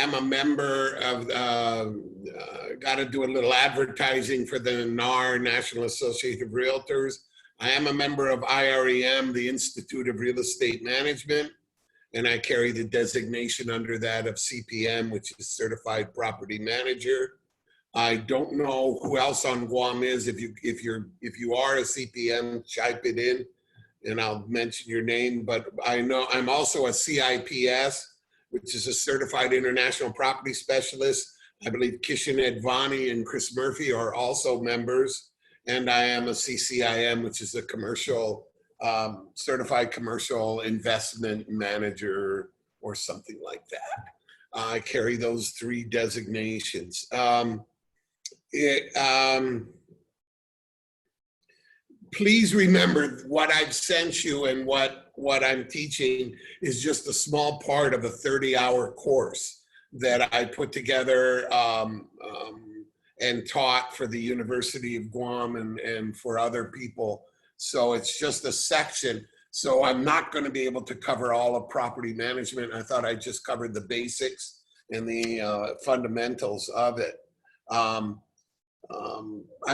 am a member of, got to do a little advertising for the NAR, National Association of Realtors. I am a member of IREM, the Institute of Real Estate Management, and I carry the designation under that of CPM, which is Certified Property Manager. I don't know who else on Guam is. If you are a CPM, type it in, and I'll mention your name. But I know I'm also a CIPS, which is a Certified International Property Specialist. I believe Kishan Advani and Chris Murphy are also members. And I am a CCIM, which is a commercial, Certified Commercial Investment Manager or something like that. I carry those 3 designations. Please remember what I've sent you and what I'm teaching is just a small part of a 30-hour course that I put together and taught for the University of Guam and for other people. So it's just a section. So I'm not going to be able to cover all of property management. I thought I just covered the basics and the fundamentals of it. I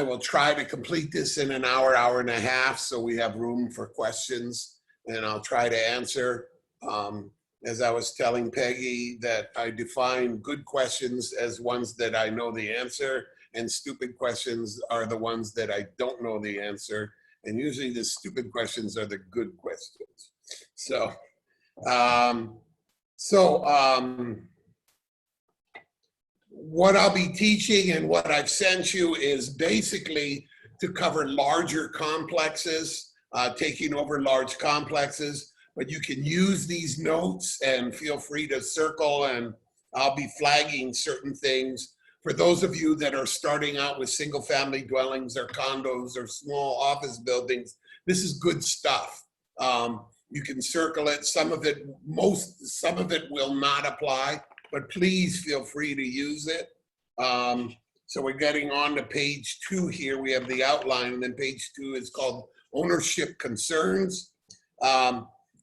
will try to complete this in an hour, hour and a half, so we have room for questions, and I'll try to answer. As I was telling Peggy, that I define good questions as ones that I know the answer, and stupid questions are the ones that I don't know the answer. And usually the stupid questions are the good questions. So, what I'll be teaching and what I've sent you is basically to cover larger complexes, taking over large complexes, but you can use these notes and feel free to circle, and I'll be flagging certain things. For those of you that are starting out with single family dwellings or condos or small office buildings, this is good stuff. You can circle it. Some of it will not apply, but please feel free to use it. So we're getting on to page 2 here. We have the outline, and then page 2 is called Ownership Concerns.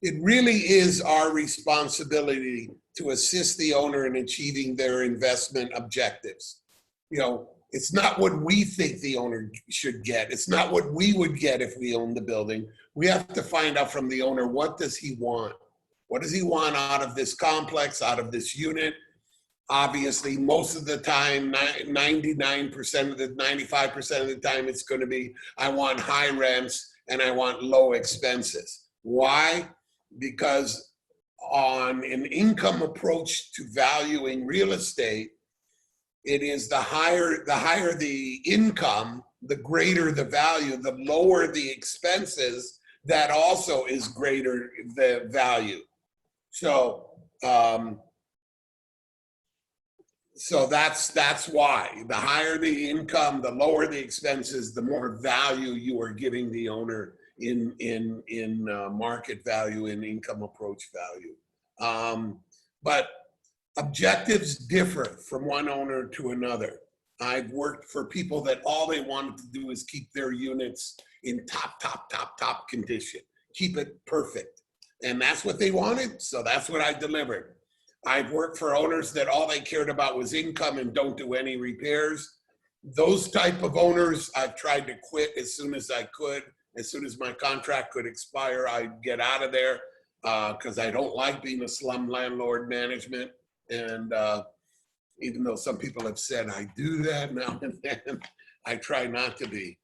It really is our responsibility to assist the owner in achieving their investment objectives. You know, it's not what we think the owner should get. It's not what we would get if we owned the building. We have to find out from the owner, what does he want? What does he want out of this complex, out of this unit? Obviously, most of the time, 99% of the, 95% of the time, it's going to be, I want high rents and I want low expenses. Why? Because on an income approach to valuing real estate, it is the higher the income, the greater the value, the lower the expenses, that also is greater the value. So, so that's why the higher the income, the lower the expenses, the more value you are giving the owner in market value and income approach value. But objectives differ from one owner to another. I've worked for people that all they wanted to do is keep their units in top condition, keep it perfect. And that's what they wanted, so that's what I delivered. I've worked for owners that all they cared about was income and don't do any repairs. Those type of owners, I've tried to quit as soon as I could. As soon as my contract could expire, I'd get out of there because I don't like being a slum landlord management. And even though some people have said I do that now and then, I try not to be.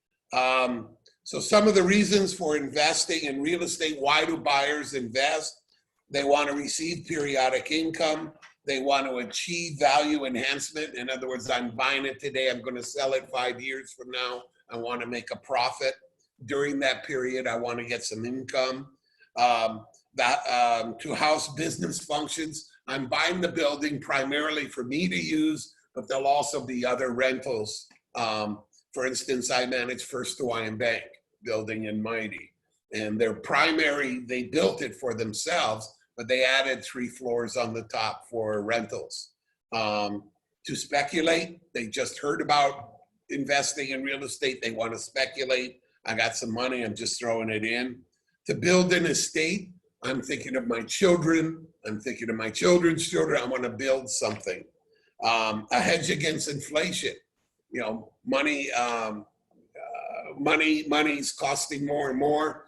So some of the reasons for investing in real estate, why do buyers invest? They want to receive periodic income. They want to achieve value enhancement. In other words, I'm buying it today, I'm going to sell it 5 years from now. I want to make a profit. During that period, I want to get some income. To house business functions, I'm buying the building primarily for me to use, but there'll also be other rentals. For instance, I manage First Hawaiian Bank building in Mighty, and their primary, they built it for themselves, but they added 3 floors on the top for rentals. To speculate, they just heard about investing in real estate. They want to speculate. I got some money, I'm just throwing it in. To build an estate, I'm thinking of my children. I'm thinking of my children's children. I want to build something. A hedge against inflation. Money's costing more and more.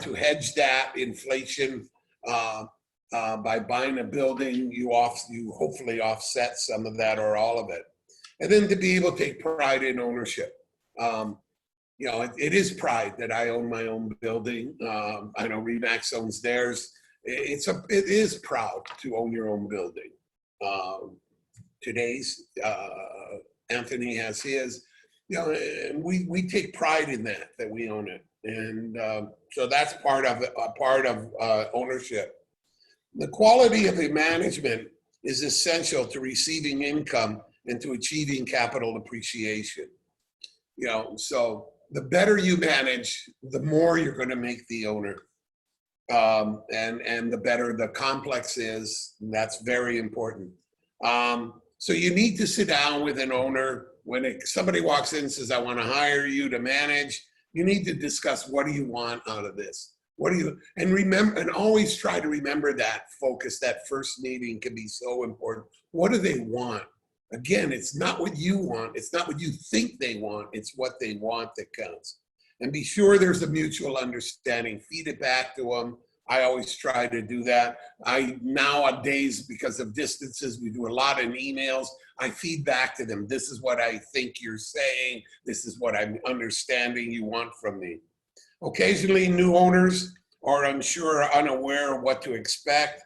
To hedge that inflation by buying a building, you hopefully offset some of that or all of it. And then to be able to take pride in ownership. It is pride that I own my own building. I know Remax owns theirs. It is proud to own your own building. Today's Anthony has his. And we take pride in that we own it, and so that's part of ownership. The quality of the management is essential to receiving income and to achieving capital appreciation. So the better you manage, the more you're going to make the owner, and the better the complex is. That's very important. So you need to sit down with an owner. When somebody walks in and says, I want to hire you to manage, you need to discuss, what do you want out of this? And remember, and always try to remember that focus. That first meeting can be so important. What do they want? Again, it's not what you want. It's not what you think they want. It's what they want that counts. And be sure there's a mutual understanding. Feed it back to them. I always try to do that. Nowadays, because of distances, we do a lot in emails. I feed back to them. This is what I think you're saying. This is what I'm understanding you want from me. Occasionally, new owners are unsure or unaware of what to expect.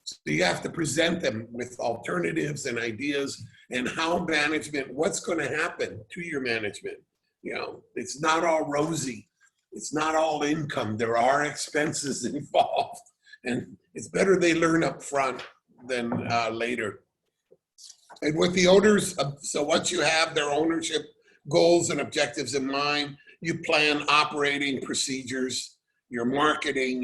So you have to present them with alternatives and ideas and how what's going to happen to your management. It's not all rosy. It's not all income. There are expenses involved, and it's better they learn up front than later. And with the owners, so once you have their ownership goals and objectives in mind, you plan operating procedures, your marketing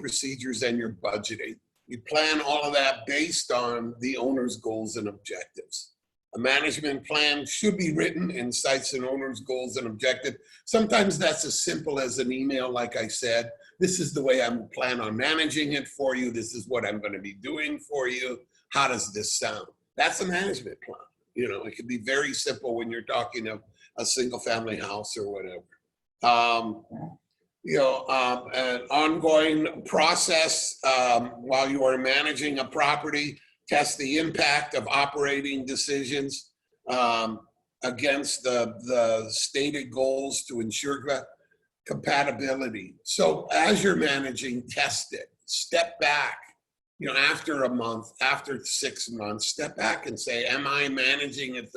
procedures, and your budgeting. You plan all of that based on the owner's goals and objectives. A management plan should be written and cites an owner's goals and objective. Sometimes that's as simple as an email, like I said. This is the way I plan on managing it for you. This is what I'm going to be doing for you. How does this sound? That's a management plan. It can be very simple when you're talking of a single family house or whatever. An ongoing process while you are managing a property. Test the impact of operating decisions against the stated goals to ensure compatibility. So as you're managing, test it. Step back, after a month, after 6 months, step back and say, am I managing it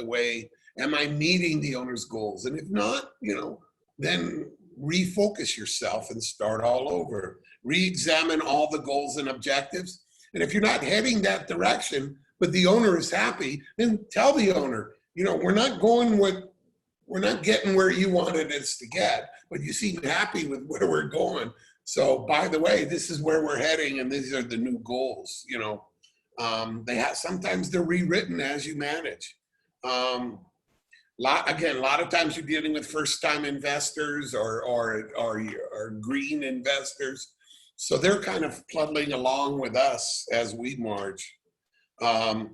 am I meeting the owner's goals? And if not, then refocus yourself and start all over. Re-examine all the goals and objectives. And if you're not heading that direction, but the owner is happy, then tell the owner, we're not getting where you wanted us to get, but you seem happy with where we're going. So by the way, this is where we're heading, and these are the new goals. Sometimes they're rewritten as you manage. A lot of times you're dealing with first-time investors or green investors. So they're kind of plugging along with us as we march. The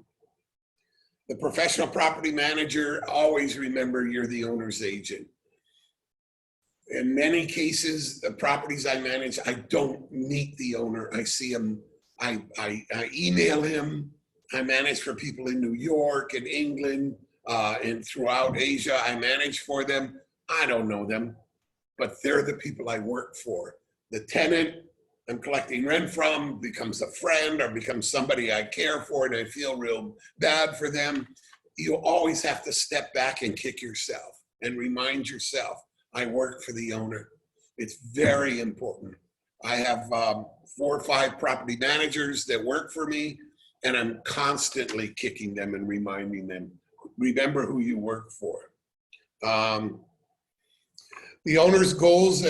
professional property manager, always remember you're the owner's agent. In many cases, the properties I manage, I don't meet the owner. I see him, I email him. I manage for people in New York and England and throughout Asia. I manage for them. I don't know them, but they're the people I work for. The tenant I'm collecting rent from becomes a friend or becomes somebody I care for and I feel real bad for them. You always have to step back and kick yourself and remind yourself, I work for the owner. It's very important. I have 4 or 5 property managers that work for me, and I'm constantly kicking them and reminding them, remember who you work for. The owner's goals,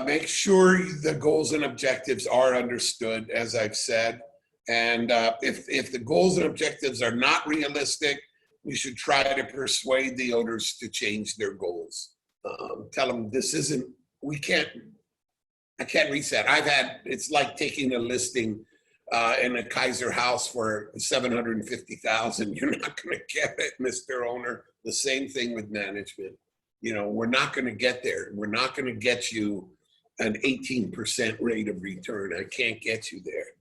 make sure the goals and objectives are understood, as I've said. And if the goals and objectives are not realistic, you should try to persuade the owners to change their goals. Tell them we can't I can't reset. It's like taking a listing in a Kaiser house for 750,000. You're not going to get it, Mr. Owner. The same thing with management. You know, we're not going to get there. We're not going to get you an 18% rate of return. I can't get you there.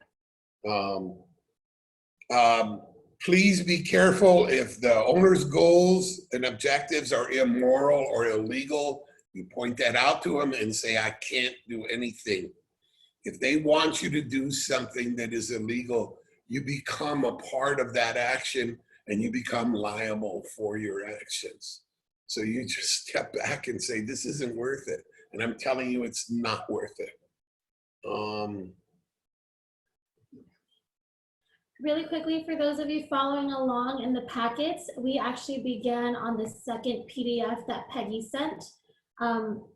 Please be careful if the owner's goals and objectives are immoral or illegal. You point that out to them and say, I can't do anything. If they want you to do something that is illegal, you become a part of that action and you become liable for your actions. So you just step back and say, this isn't worth it. And I'm telling you, it's not worth it. Really quickly, for those of you following along in the packets, we actually began on the second PDF that Peggy sent.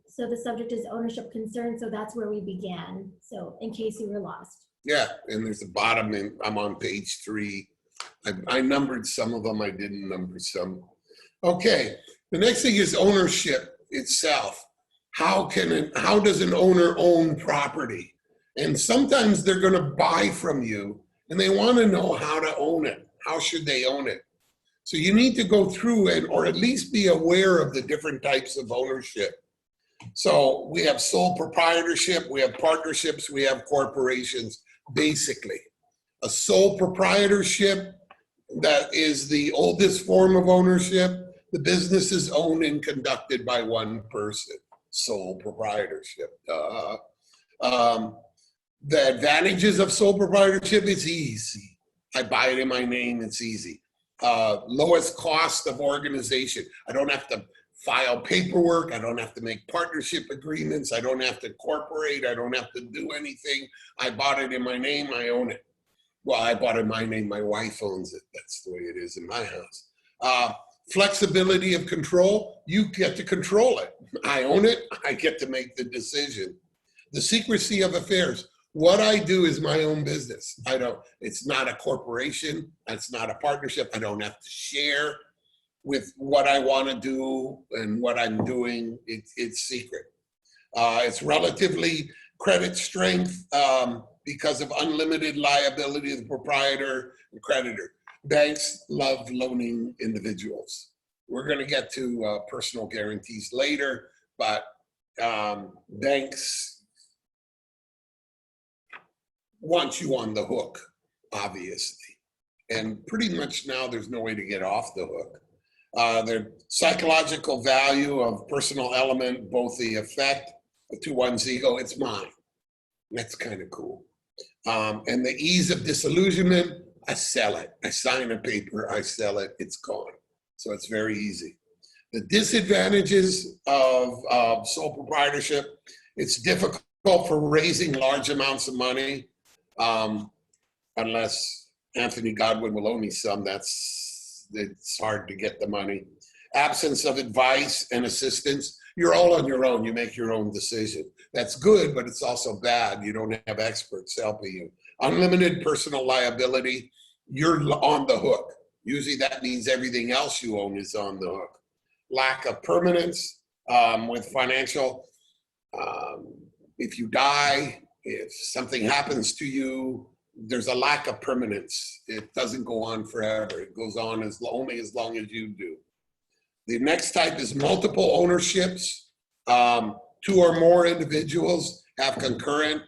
So the subject is ownership concern, so that's where we began. So in case you were lost. Yeah, and there's a bottom, and I'm on page 3. I numbered some of them, I didn't number some. Okay, the next thing is ownership itself. How does an owner own property? And sometimes they're gonna buy from you and they wanna know how to own it. How should they own it? So you need to go through it, or at least be aware of the different types of ownership. So we have sole proprietorship, we have partnerships, we have corporations, basically. A sole proprietorship, that is the oldest form of ownership. The business is owned and conducted by one person, sole proprietorship. The advantages of sole proprietorship is easy. I buy it in my name, it's easy. Lowest cost of organization. I don't have to file paperwork. I don't have to make partnership agreements. I don't have to incorporate. I don't have to do anything. I bought it in my name. I own it. Well, I bought it in my name. My wife owns it. That's the way it is in my house. Flexibility of control. You get to control it. I own it. I get to make the decision. The secrecy of affairs. What I do is my own business. It's not a corporation. It's not a partnership. I don't have to share with what I want to do and what I'm doing. It's secret. It's relatively credit strength because of unlimited liability of the proprietor and creditor. Banks love loaning individuals. We're going to get to personal guarantees later, but banks want you on the hook, obviously. And pretty much now there's no way to get off the hook. The psychological value of personal element, both the effect to one's ego, it's mine. That's kind of cool. And the ease of disillusionment, I sell it. I sign a paper, I sell it, it's gone. So it's very easy. The disadvantages of sole proprietorship, it's difficult for raising large amounts of money, unless Anthony Godwin will owe me some. It's hard to get the money. Absence of advice and assistance. You're all on your own. You make your own decision. That's good, but it's also bad. You don't have experts helping you. Unlimited personal liability. You're on the hook. Usually that means everything else you own is on the hook. Lack of permanence with financial. If you die, if something happens to you, there's a lack of permanence. It doesn't go on forever. It goes on only as long as you do. The next type is multiple ownerships. 2 or more individuals have concurrent.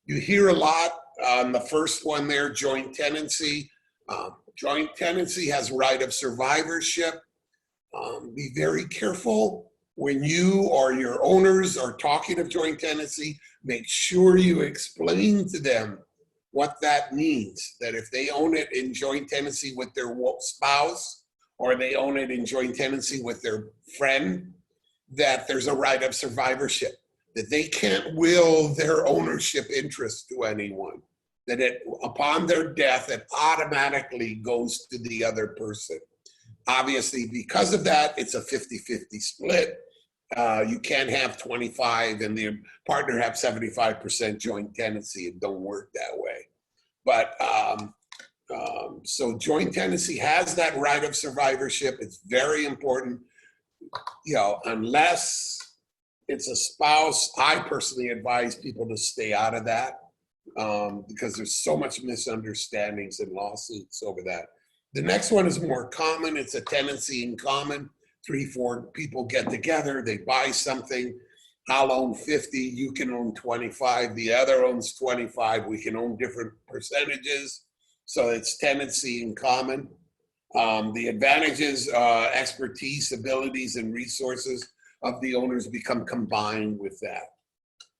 You hear a lot on the first one there, joint tenancy. Joint tenancy has right of survivorship. Be very careful when you or your owners are talking of joint tenancy. Make sure you explain to them what that means, that if they own it in joint tenancy with their spouse, or they own it in joint tenancy with their friend, that there's a right of survivorship, that they can't will their ownership interest to anyone, that upon their death, it automatically goes to the other person. Obviously, because of that, it's a 50-50 split. You can't have 25 and the partner have 75% joint tenancy. It don't work that way. But so joint tenancy has that right of survivorship. It's very important, unless it's a spouse. I personally advise people to stay out of that because there's so much misunderstandings and lawsuits over that. The next one is more common. It's a tenancy in common. 3-4 people get together, they buy something. I'll own 50, you can own 25, the other owns 25, we can own different percentages. So it's tenancy in common. The advantages, expertise, abilities, and resources of the owners become combined with that.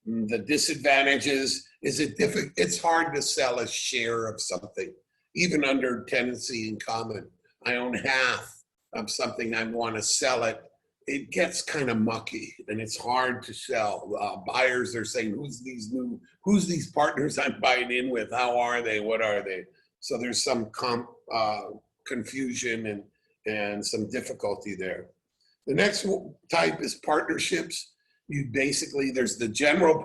The disadvantages is it's hard to sell a share of something, even under tenancy in common. I own half of something, I want to sell it. It gets kind of mucky and it's hard to sell. Buyers are saying, who's these partners I'm buying in with? How are they? What are they? So there's some confusion and some difficulty there. The next type is partnerships. There's the general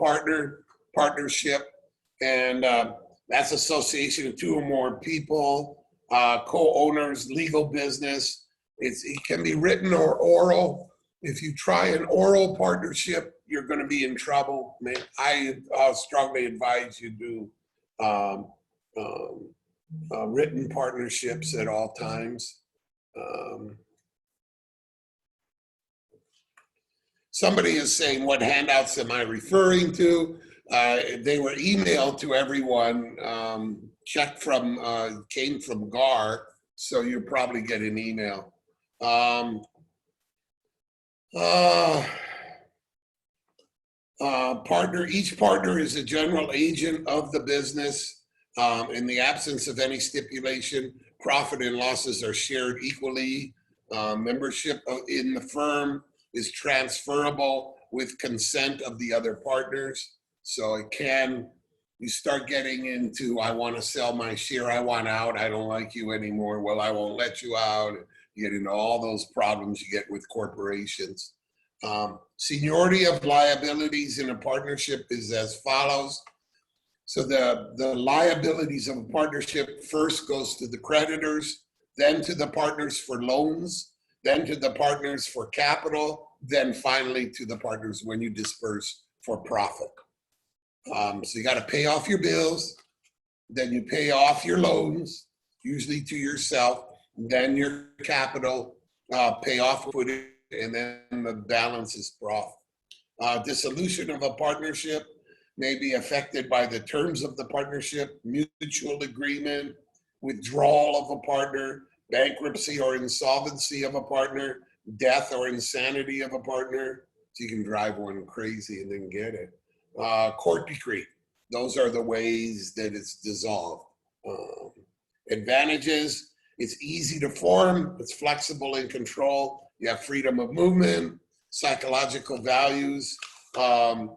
partnership, and that's association of 2 or more people, co-owners, legal business. It can be written or oral. If you try an oral partnership, you're going to be in trouble. I strongly advise you do written partnerships at all times. Somebody is saying, what handouts am I referring to? They were emailed to everyone, came from GAR, so you'll probably get an email. Each partner is a general agent of the business. In the absence of any stipulation, profit and losses are shared equally. Membership in the firm is transferable with consent of the other partners. So you start getting into, I want to sell my share, I want out, I don't like you anymore, well, I won't let you out. You get into all those problems you get with corporations. Seniority of liabilities in a partnership is as follows. So the liabilities of a partnership first goes to the creditors, then to the partners for loans, then to the partners for capital, then finally to the partners when you disperse for profit. So you got to pay off your bills, then you pay off your loans, usually to yourself, then your capital, pay off equity, and then the balance is profit. Dissolution of a partnership may be affected by the terms of the partnership, mutual agreement, withdrawal of a partner, bankruptcy or insolvency of a partner, death or insanity of a partner. So you can drive one crazy and then get it. Court decree. Those are the ways that it's dissolved. Advantages, it's easy to form, it's flexible in control, you have freedom of movement, psychological values of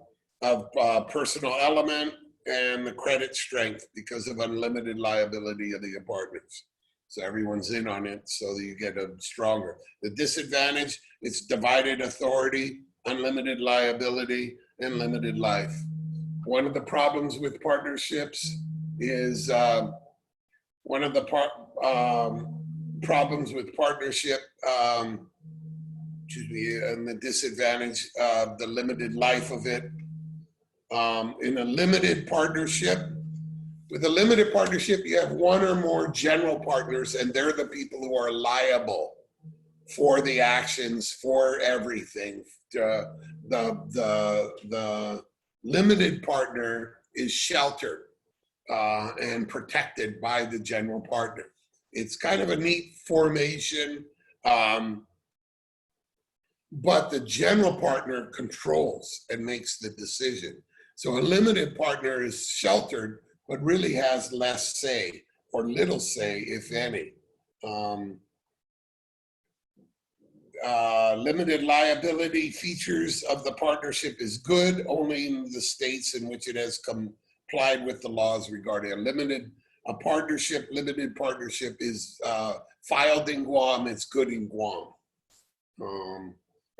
personal element, and the credit strength because of unlimited liability of the partners. So everyone's in on it, so that you get a stronger. The disadvantage, it's divided authority, unlimited liability, and limited life. One of the problems with partnerships is problems with partnership, and the disadvantage of the limited life of it. In a limited partnership, with a limited partnership, you have 1 or more general partners, and they're the people who are liable for the actions, for everything. The limited partner is sheltered and protected by the general partner. It's kind of a neat formation, but the general partner controls and makes the decision. So a limited partner is sheltered, but really has less say or little say, if any. Limited liability features of the partnership is good only in the states in which it has complied with the laws regarding a limited partnership. Limited partnership is filed in Guam, it's good in Guam.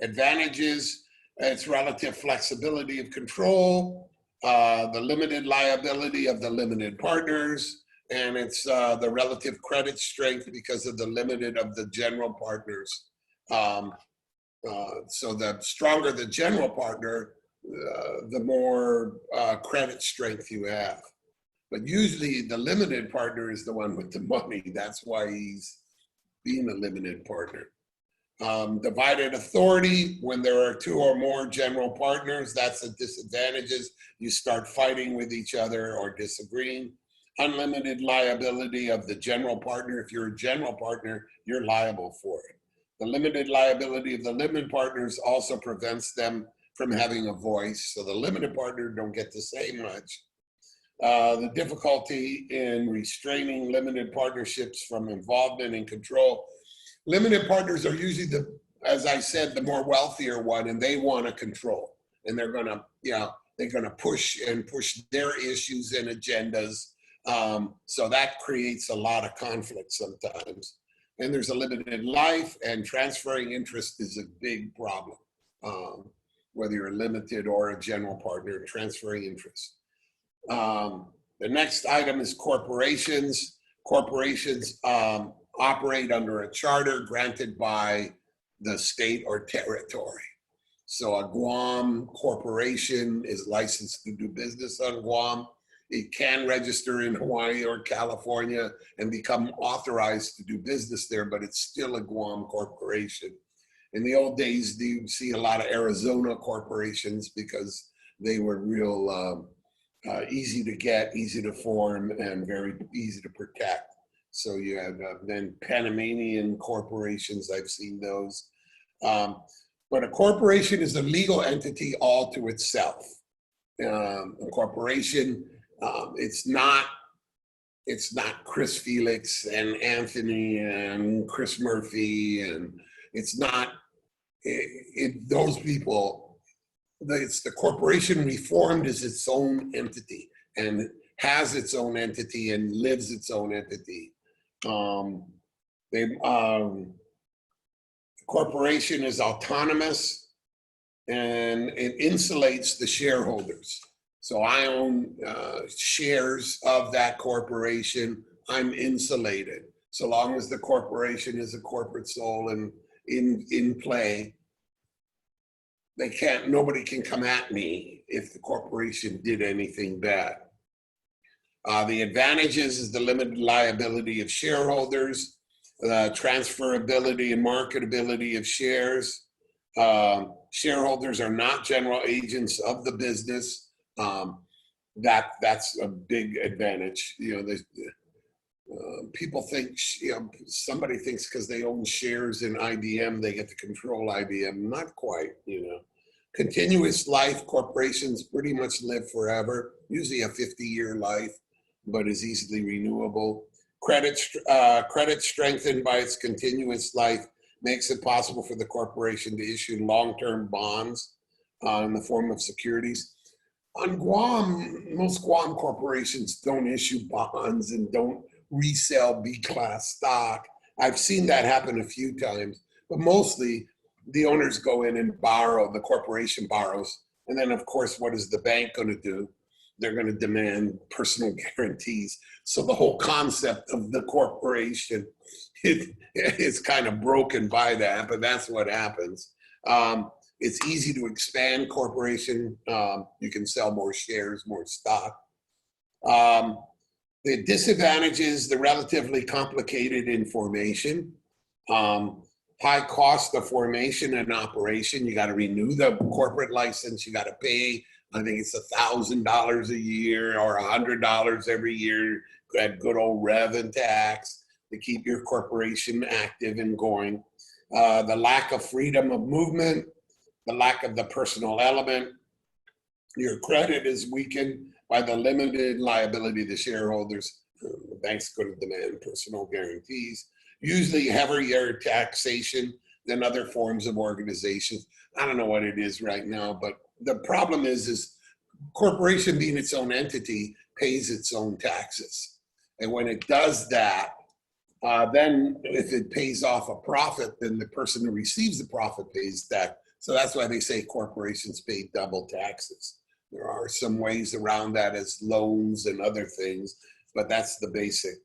Advantages, its relative flexibility of control, the limited liability of the limited partners, and it's the relative credit strength because of the limited of the general partners. So the stronger the general partner, the more credit strength you have. But usually the limited partner is the one with the money. That's why he's being a limited partner. Divided authority, when there are two or more general partners, that's the disadvantages. You start fighting with each other or disagreeing. Unlimited liability of the general partner. If you're a general partner, you're liable for it. The limited liability of the limited partners also prevents them from having a voice. So the limited partner don't get to say much. The difficulty in restraining limited partnerships from involvement and control. Limited partners are usually as I said, the more wealthier one, and they want to control, and they're gonna, they're gonna push their issues and agendas. So that creates a lot of conflict sometimes. And there's a limited life, and transferring interest is a big problem. Whether you're a limited or a general partner, transferring interest. The next item is corporations. Corporations operate under a charter granted by the state or territory. So a Guam corporation is licensed to do business on Guam. It can register in Hawaii or California and become authorized to do business there, but it's still a Guam corporation. In the old days, you see a lot of Arizona corporations because they were real easy to get, easy to form, and very easy to protect. So you have then Panamanian corporations, I've seen those. But a corporation is a legal entity all to itself. A corporation, it's not Chris Felix and Anthony and Chris Murphy, and it's not those people. It's the corporation reformed as its own entity and has its own entity and lives its own entity. The corporation is autonomous and it insulates the shareholders. So I own shares of that corporation. I'm insulated. So long as the corporation is a corporate soul and in play, nobody can come at me if the corporation did anything bad. The advantages is the limited liability of shareholders, transferability and marketability of shares. Shareholders are not general agents of the business. That's a big advantage. People think, somebody thinks because they own shares in IBM, they get to control IBM. Not quite, Continuous life, corporations pretty much live forever, usually a 50-year life, but is easily renewable. Credit strengthened by its continuous life makes it possible for the corporation to issue long-term bonds in the form of securities. On Guam, most Guam corporations don't issue bonds and don't resell B-class stock. I've seen that happen a few times, but mostly the owners go in and borrow, the corporation borrows. And then of course, what is the bank going to do? They're going to demand personal guarantees. So the whole concept of the corporation is kind of broken by that, but that's what happens. It's easy to expand corporation. You can sell more shares, more stock. The disadvantages, the relatively complicated in formation, high cost of formation and operation. You got to renew the corporate license. You got to pay, I think it's $1,000 a year or $100 every year at good old rev and tax to keep your corporation active and going. The lack of freedom of movement, the lack of the personal element. Your credit is weakened by the limited liability of the shareholders. The bank's going to demand personal guarantees. Usually heavier taxation than other forms of organizations. I don't know what it is right now, but the problem is corporation being its own entity pays its own taxes. And when it does that, then if it pays off a profit, then the person who receives the profit pays that. So that's why they say corporations pay double taxes. There are some ways around that as loans and other things, but that's the basic.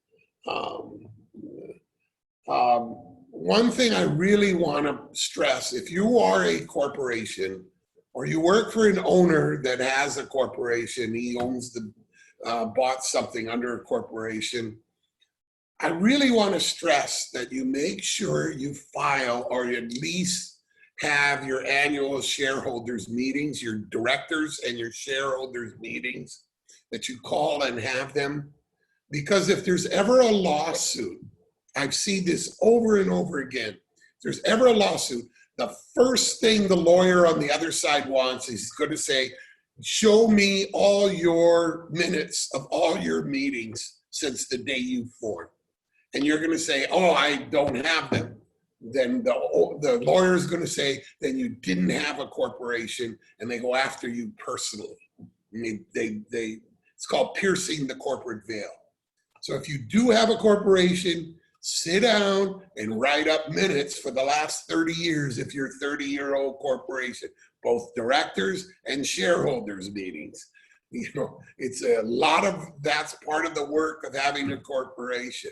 one thing I really want to stress, if you are a corporation or you work for an owner that has a corporation, he owns the, bought something under a corporation, I really want to stress that you make sure you file or at least have your annual shareholders meetings, your directors and your shareholders meetings, that you call and have them. Because if there's ever a lawsuit, I've seen this over and over again, if there's ever a lawsuit, the first thing the lawyer on the other side wants is going to say, show me all your minutes of all your meetings since the day you formed. And you're going to say, oh, I don't have them. Then the lawyer is going to say, then you didn't have a corporation, and they go after you personally. I mean, it's called piercing the corporate veil. So if you do have a corporation, sit down and write up minutes for the last 30 years if you're a 30-year-old corporation, both directors and shareholders meetings. You know, it's a lot of, that's part of the work of having a corporation.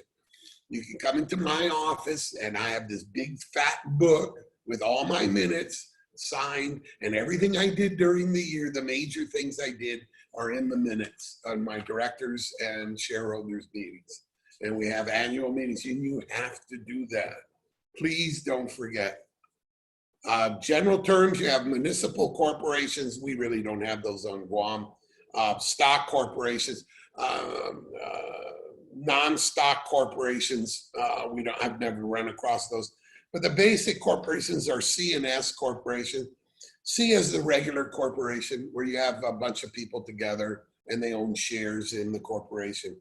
You can come into my office and I have this big fat book with all my minutes signed, and everything I did during the year, the major things I did are in the minutes on my directors and shareholders meetings. And we have annual meetings, and you have to do that. Please don't forget. General terms, you have municipal corporations. We really don't have those on Guam. Stock corporations, non-stock corporations, I've never run across those. But the basic corporations are C and S corporations. C is the regular corporation where you have a bunch of people together and they own shares in the corporation.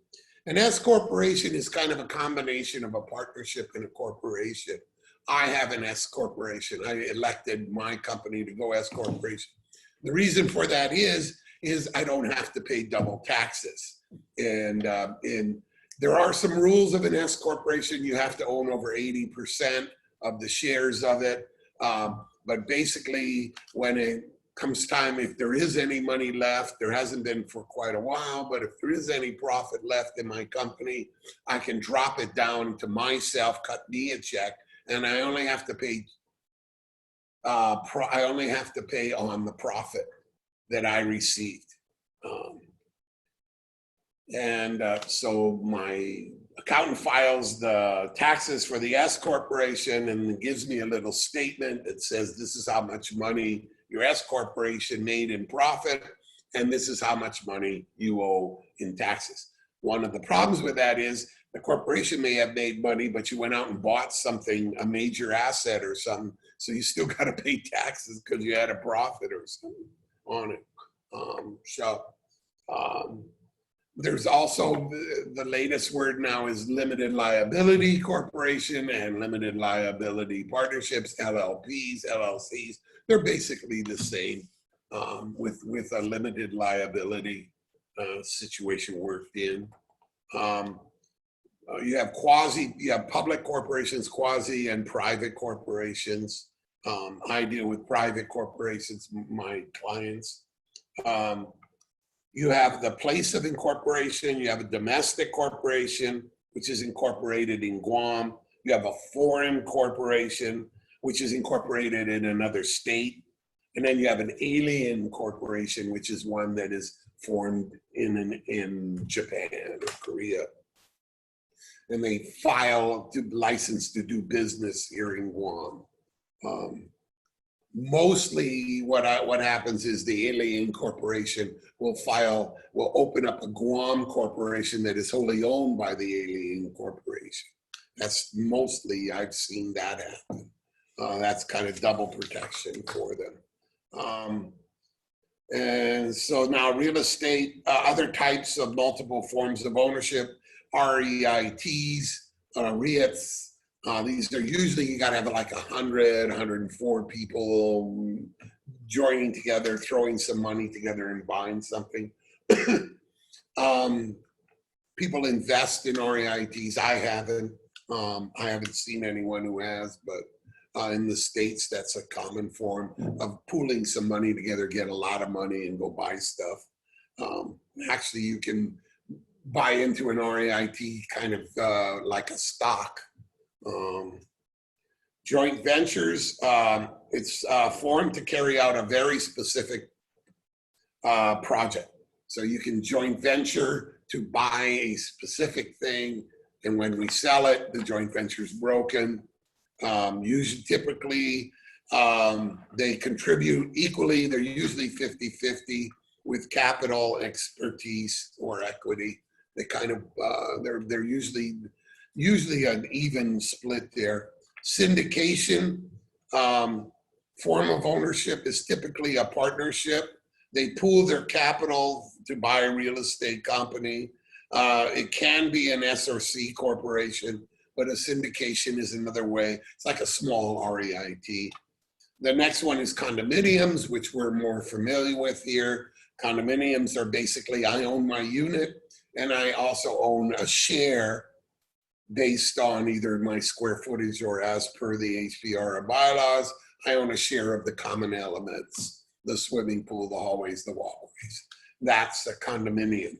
An S corporation is kind of a combination of a partnership and a corporation. I have an S corporation. I elected my company to go S corporation. The reason for that is I don't have to pay double taxes. And there are some rules of an S corporation. You have to own over 80% of the shares of it. But basically, when it comes time, if there is any money left, there hasn't been for quite a while, but if there is any profit left in my company, I can drop it down to myself, cut me a check, and I only have to pay. I only have to pay on the profit that I received. So my accountant files the taxes for the S corporation and gives me a little statement that says this is how much money your S corporation made in profit, and this is how much money you owe in taxes. One of the problems with that is the corporation may have made money, but you went out and bought something, a major asset or something, so you still got to pay taxes because you had a profit or something on it. There's also the latest word now is limited liability corporation and limited liability partnerships, LLPs, LLCs. They're basically the same with a limited liability situation worked in. You have public corporations, quasi and private corporations. I deal with private corporations, my clients. You have the place of incorporation, you have a domestic corporation, which is incorporated in Guam. You have a foreign corporation, which is incorporated in another state. And then you have an alien corporation, which is one that is formed in Japan or Korea. And they file to license to do business here in Guam. Mostly what happens is the alien corporation will open up a Guam corporation that is wholly owned by the alien corporation. That's mostly, I've seen that happen. That's kind of double protection for them. And so now real estate, other types of multiple forms of ownership, REITs, REITs. These are usually, you got to have like 100, 104 people joining together, throwing some money together and buying something. People invest in REITs. I haven't seen anyone who has, but in the States, that's a common form of pooling some money together, get a lot of money and go buy stuff. Actually, you can buy into an REIT kind of like a stock. Joint ventures, it's formed to carry out a very specific project. So you can joint venture to buy a specific thing, and when we sell it, the joint venture is broken. Usually, typically, they contribute equally. They're usually 50-50 with capital, expertise, or equity. They kind of, they're usually an even split there. Syndication, form of ownership is typically a partnership. They pool their capital to buy a real estate company. It can be an SRC corporation, but a syndication is another way. It's like a small REIT. The next one is condominiums, which we're more familiar with here. Condominiums are basically, I own my unit and I also own a share based on either my square footage or as per the HPR bylaws, I own a share of the common elements, the swimming pool, the hallways, the walkways. That's a condominium.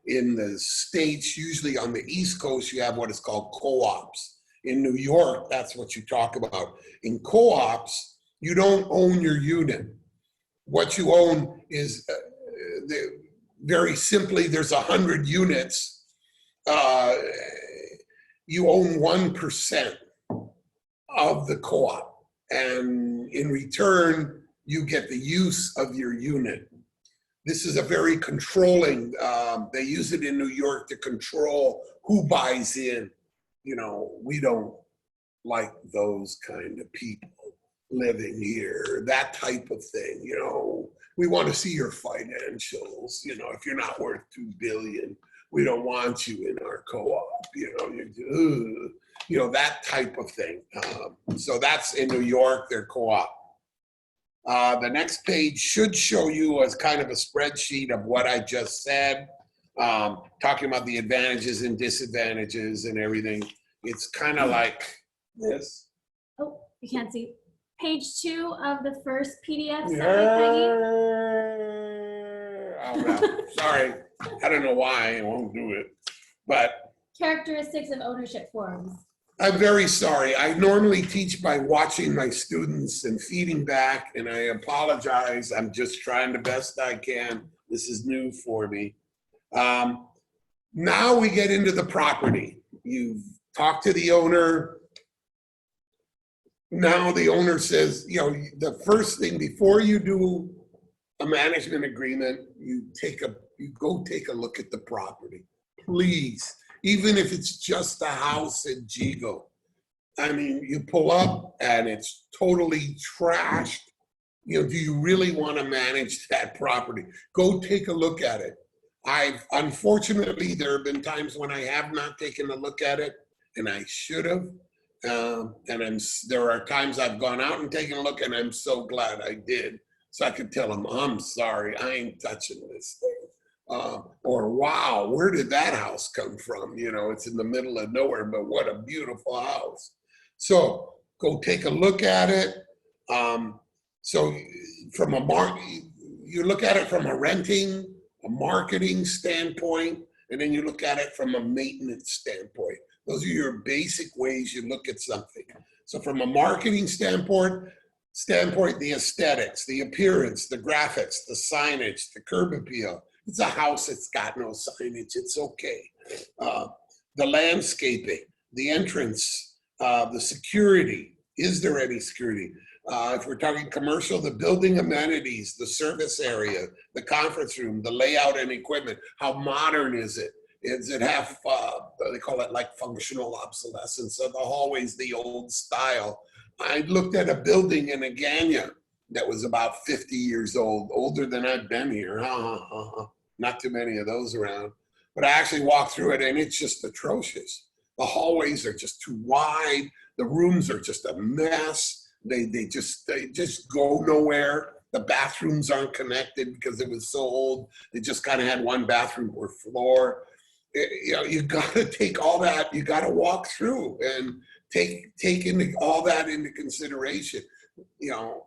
In the States, usually on the East Coast, you have what is called co-ops. In New York, that's what you talk about. In co-ops, you don't own your unit. What you own is, very simply, there's 100 units. You own 1% of the co-op. And in return, you get the use of your unit. This is a very controlling, they use it in New York to control who buys in. You know, we don't like those kind of people living here, that type of thing. You know, we want to see your financials. You know, if you're not worth $2 billion, we don't want you in our co-op. You know, that type of thing. So that's in New York, their co-op. The next page should show you as kind of a spreadsheet of what I just said, talking about the advantages and disadvantages and everything. It's kind of like this. Oh, you can't see. Page 2 of the first PDF sent by Peggy. Oh, well, sorry, I don't know why I won't do it, but. Characteristics of ownership forms. I'm very sorry. I normally teach by watching my students and feeding back, and I apologize. I'm just trying the best I can. This is new for me. Now we get into the property. You've talked to the owner. Now the owner says, you know, the first thing before you do a management agreement, you go take a look at the property, please. Even if it's just a house in Jigo. I mean, you pull up and it's totally trashed. You know, do you really want to manage that property? Go take a look at it. Unfortunately, there have been times when I have not taken a look at it, and I should have. There are times I've gone out and taken a look, and I'm so glad I did. So I could tell them, I'm sorry, I ain't touching this thing. Or wow, where did that house come from? You know, it's in the middle of nowhere, but what a beautiful house. So go take a look at it. So from you look at it from a renting, a marketing standpoint, and then you look at it from a maintenance standpoint. Those are your basic ways you look at something. So from a marketing standpoint, the aesthetics, the appearance, the graphics, the signage, the curb appeal. It's a house that's got no signage, it's okay. The landscaping, the entrance, the security, is there any security? If we're talking commercial, the building amenities, the service area, the conference room, the layout and equipment, how modern is it? Does it have, they call it like functional obsolescence, so the hallways, the old style. I looked at a building in Agana that was about 50 years old, older than I've been here. Not too many of those around. But I actually walked through it and it's just atrocious. The hallways are just too wide. The rooms are just a mess. They just go nowhere. The bathrooms aren't connected because it was so old. They just kind of had one bathroom per floor. You know, you gotta take all that, you gotta walk through and take all that into consideration. You know,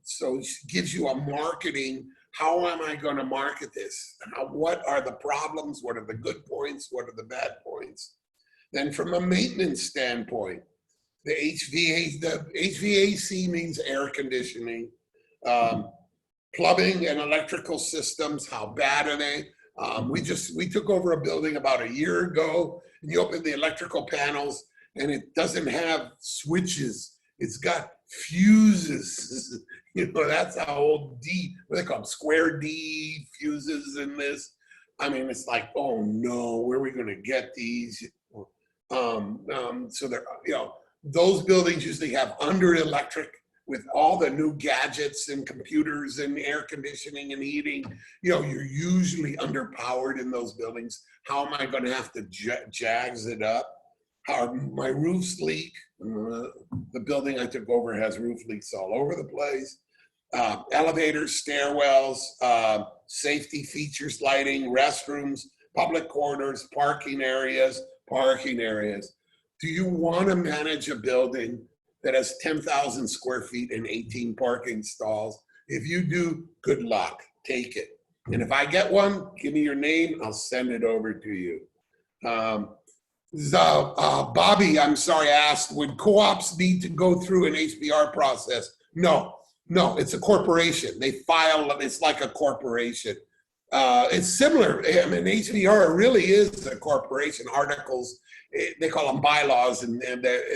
so it gives you a marketing. How am I going to market this? What are the problems? What are the good points? What are the bad points? Then from a maintenance standpoint, The HVAC means air conditioning. Plumbing and electrical systems, how bad are they? We took over a building about a year ago, and you open the electrical panels and it doesn't have switches. It's got fuses. You know, that's how old what do they call them, square D fuses in this. I mean, it's like, oh no, where are we gonna get these? So they're, you know, those buildings usually have under electric with all the new gadgets and computers and air conditioning and heating. You know, you're usually underpowered in those buildings. How am I going to have to jags it up? How my roofs leak? The building I took over has roof leaks all over the place. Elevators, stairwells, safety features, lighting, restrooms, public corridors, parking areas. Do you want to manage a building that has 10,000 square feet and 18 parking stalls? If you do, good luck, take it. And if I get one, give me your name, I'll send it over to you. Bobby, I'm sorry, asked, would co-ops need to go through an HBR process? No, it's a corporation. They file, it's like a corporation. It's similar, I mean, HBR really is a corporation. Articles, they call them bylaws, and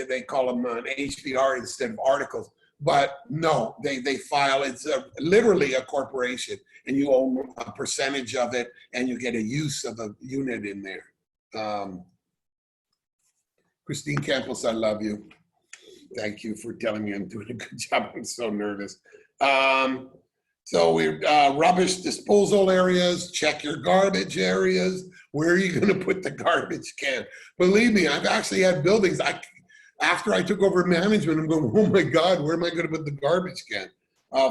they call them an HBR instead of articles. But no, they file, it's literally a corporation, and you own a percentage of it, and you get a use of a unit in there. Christine Campos, I love you. Thank you for telling me I'm doing a good job. I'm so nervous. So we're rubbish disposal areas, check your garbage areas. Where are you going to put the garbage can? Believe me, I've actually had buildings, after I took over management, I'm going, oh my God, where am I going to put the garbage can?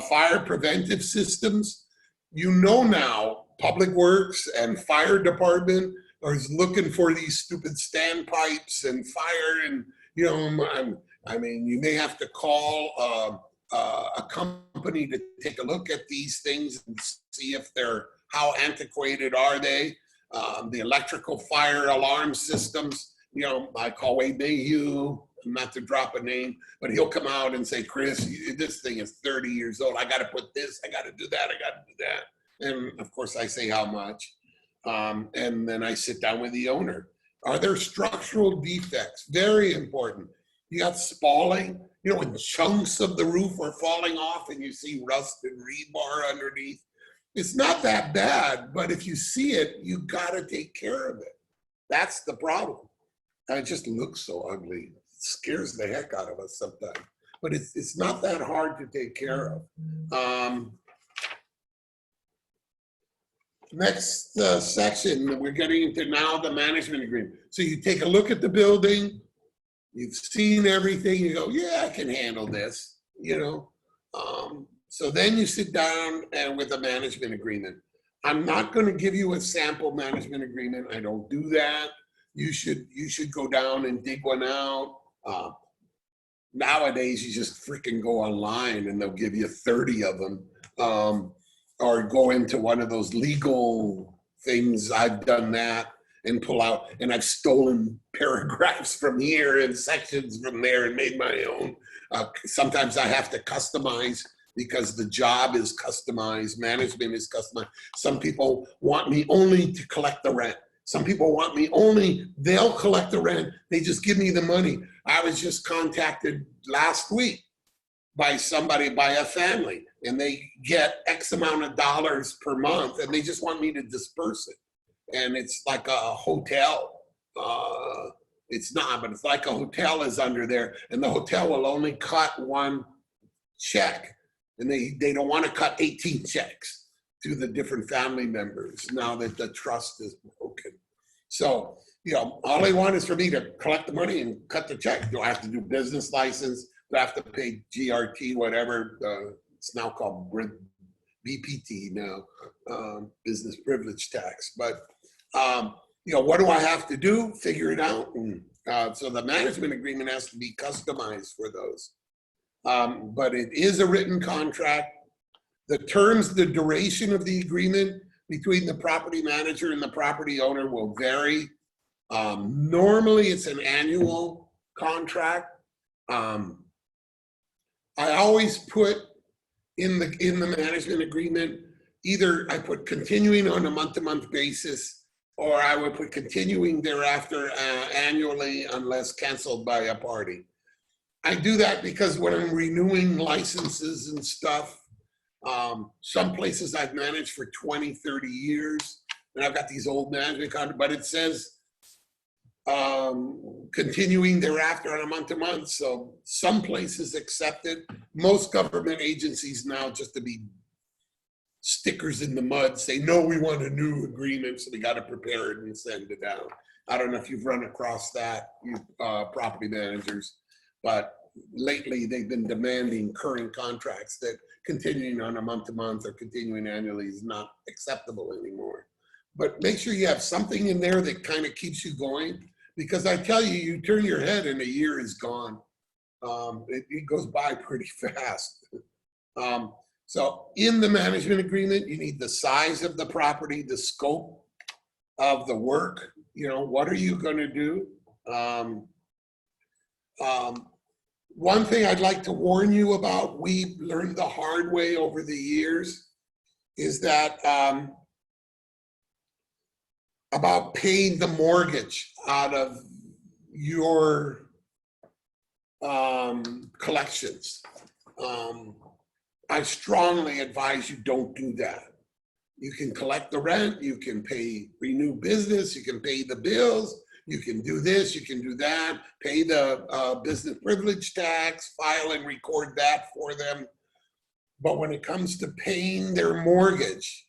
Fire preventive systems. You know now, Public Works and Fire Department are looking for these stupid standpipes and fire, and you know, I mean, you may have to call a company to take a look at these things and see if how antiquated are they. The electrical fire alarm systems, you know, I call Wade Mayhew, not to drop a name, but he'll come out and say, Chris, this thing is 30 years old. I got to put this, I got to do that, I got to do that. And of course I say how much. And then I sit down with the owner. Are there structural defects? Very important. You got spalling, you know, when chunks of the roof are falling off and you see rusted rebar underneath. It's not that bad, but if you see it, you gotta take care of it. That's the problem. And it just looks so ugly. It scares the heck out of us sometimes. But it's not that hard to take care of. Next section, we're getting into now the management agreement. So you take a look at the building, you've seen everything, you go, yeah, I can handle this, you know. So then you sit down and with a management agreement. I'm not going to give you a sample management agreement. I don't do that. You should go down and dig one out. Nowadays, you just freaking go online and they'll give you 30 of them. Or go into one of those legal things. I've done that and pull out, and I've stolen paragraphs from here and sections from there and made my own. Sometimes I have to customize because the job is customized, management is customized. Some people want me only to collect the rent. Some people want me only, they'll collect the rent, they just give me the money. I was just contacted last week by somebody, by a family, and they get X amount of dollars per month and they just want me to disperse it. And it's like a hotel. It's not, but it's like a hotel is under there, and the hotel will only cut one check, and they don't want to cut 18 checks to the different family members now that the trust is broken. So, you know, all they want is for me to collect the money and cut the check. Do I have to do business license? Do I have to pay GRT, whatever? It's now called BPT now, business privilege tax. But, you know, what do I have to do? Figure it out. And so the management agreement has to be customized for those. But it is a written contract. The terms, the duration of the agreement between the property manager and the property owner will vary. Normally it's an annual contract. I always put in the management agreement, either I put continuing on a month-to-month basis, or I would put continuing thereafter annually unless canceled by a party. I do that because when I'm renewing licenses and stuff, some places I've managed for 20, 30 years, and I've got these old management contracts, but it says continuing thereafter on a month-to-month. So some places accept it. Most government agencies now, just to be stickers in the mud, say, no, we want a new agreement, so we got to prepare it and send it out. I don't know if you've run across that, you property managers, but lately they've been demanding current contracts that continuing on a month-to-month or continuing annually is not acceptable anymore. But make sure you have something in there that kind of keeps you going, because I tell you, you turn your head and a year is gone. It goes by pretty fast. So in the management agreement, you need the size of the property, the scope of the work, you know, what are you going to do? One thing I'd like to warn you about, we learned the hard way over the years, is that about paying the mortgage out of your collections. I strongly advise you don't do that. You can collect the rent, you can pay, renew business, you can pay the bills, you can do this, you can do that, pay the business privilege tax, file and record that for them. But when it comes to paying their mortgage,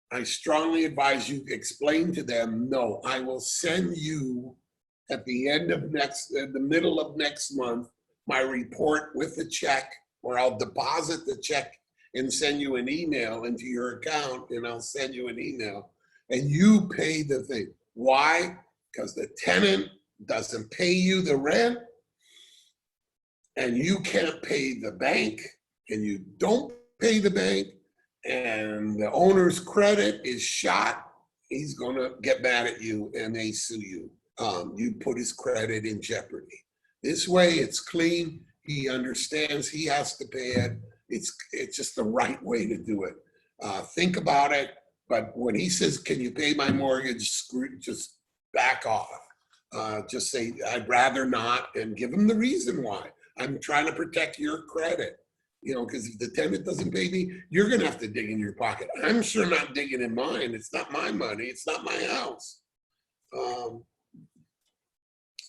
I strongly advise you explain to them, no, I will send you at the end of the middle of next month, my report with the check, or I'll deposit the check and send you an email into your account, and I'll send you an email and you pay the thing. Why? Because the tenant doesn't pay you the rent and you can't pay the bank, and you don't pay the bank, and the owner's credit is shot, he's gonna get mad at you and they sue you. You put his credit in jeopardy. This way it's clean, he understands he has to pay it. It's just the right way to do it. Think about it, but when he says, can you pay my mortgage, just back off. Just say, I'd rather not, and give him the reason why. I'm trying to protect your credit. You know, because if the tenant doesn't pay me, you're going to have to dig in your pocket. I'm sure not digging in mine. It's not my money. It's not my house. So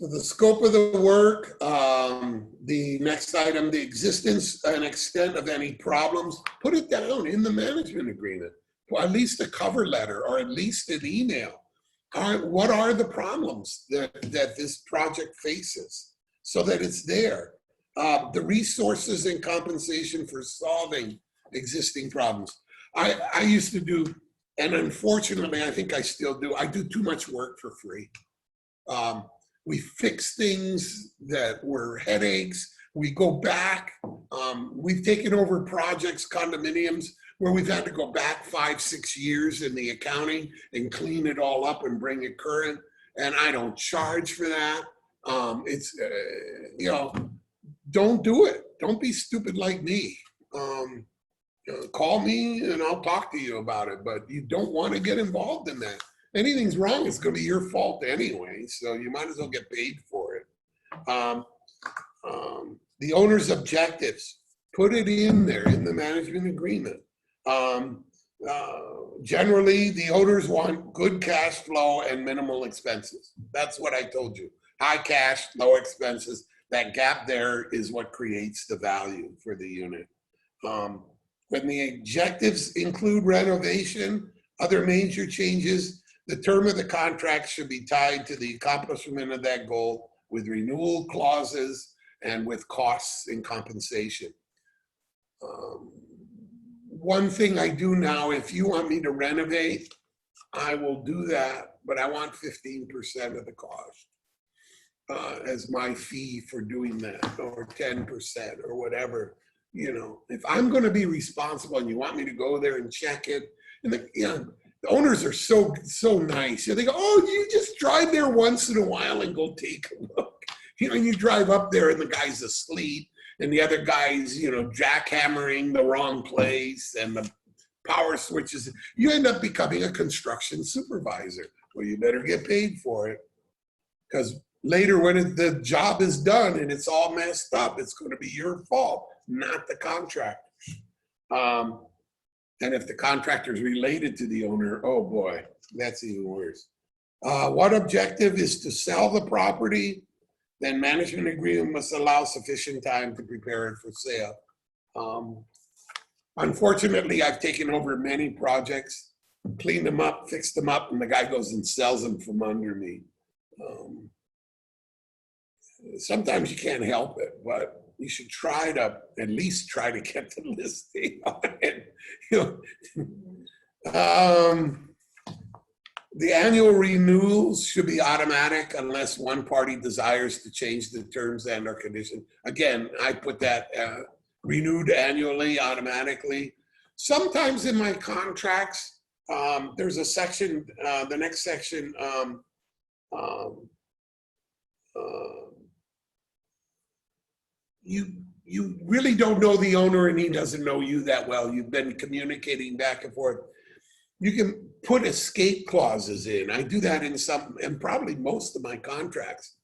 the scope of the work, the next item, the existence and extent of any problems, put it down in the management agreement, or at least a cover letter, or at least an email. What are the problems that this project faces, so that it's there? The resources and compensation for solving existing problems. I used to do, and unfortunately, I think I still do, I do too much work for free. We fix things that were headaches. We go back. We've taken over projects, condominiums, where we've had to go back 5, 6 years in the accounting and clean it all up and bring it current. And I don't charge for that. You know, don't do it. Don't be stupid like me. Call me and I'll talk to you about it, but you don't want to get involved in that. Anything's wrong, it's going to be your fault anyway, so you might as well get paid for it. The owner's objectives, put it in there in the management agreement. Generally, the owners want good cash flow and minimal expenses. That's what I told you. High cash, low expenses. That gap there is what creates the value for the unit. When the objectives include renovation, other major changes, the term of the contract should be tied to the accomplishment of that goal with renewal clauses and with costs and compensation. One thing I do now, if you want me to renovate, I will do that, but I want 15% of the cost as my fee for doing that, or 10% or whatever. You know, if I'm going to be responsible and you want me to go there and check it, and the owners are so nice. They go, oh, you just drive there once in a while and go take a look. and you drive up there and the guy's asleep and the other guy's, jackhammering the wrong place and the power switches. You end up becoming a construction supervisor. Well, you better get paid for it, because later when the job is done and it's all messed up, it's going to be your fault, not the contractor's. And if the contractor is related to the owner, oh boy, that's even worse. What objective is to sell the property? Then management agreement must allow sufficient time to prepare it for sale. Unfortunately, I've taken over many projects, cleaned them up, fixed them up, and the guy goes and sells them from under me. Sometimes you can't help it, but you should at least try to get the listing on it. The annual renewals should be automatic unless one party desires to change the terms and or conditions. Again, I put that renewed annually, automatically. Sometimes in my contracts, there's a section, the next section, you really don't know the owner and he doesn't know you that well. You've been communicating back and forth. You can put escape clauses in. I do that in some, and probably most of my contracts.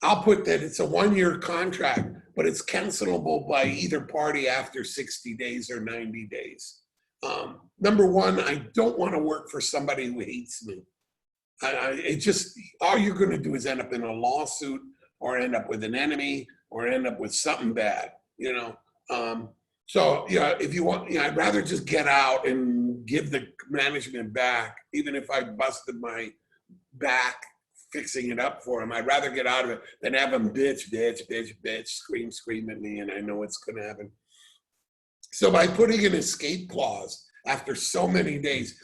I'll put that it's a 1-year contract, but it's cancelable by either party after 60 days or 90 days. Number one, I don't want to work for somebody who hates me. All you're going to do is end up in a lawsuit or end up with an enemy or end up with something bad, So, if you want, I'd rather just get out and give the management back, even if I busted my back fixing it up for them. I'd rather get out of it than have them bitch, scream at me, and I know it's going to happen. So by putting an escape clause after so many days,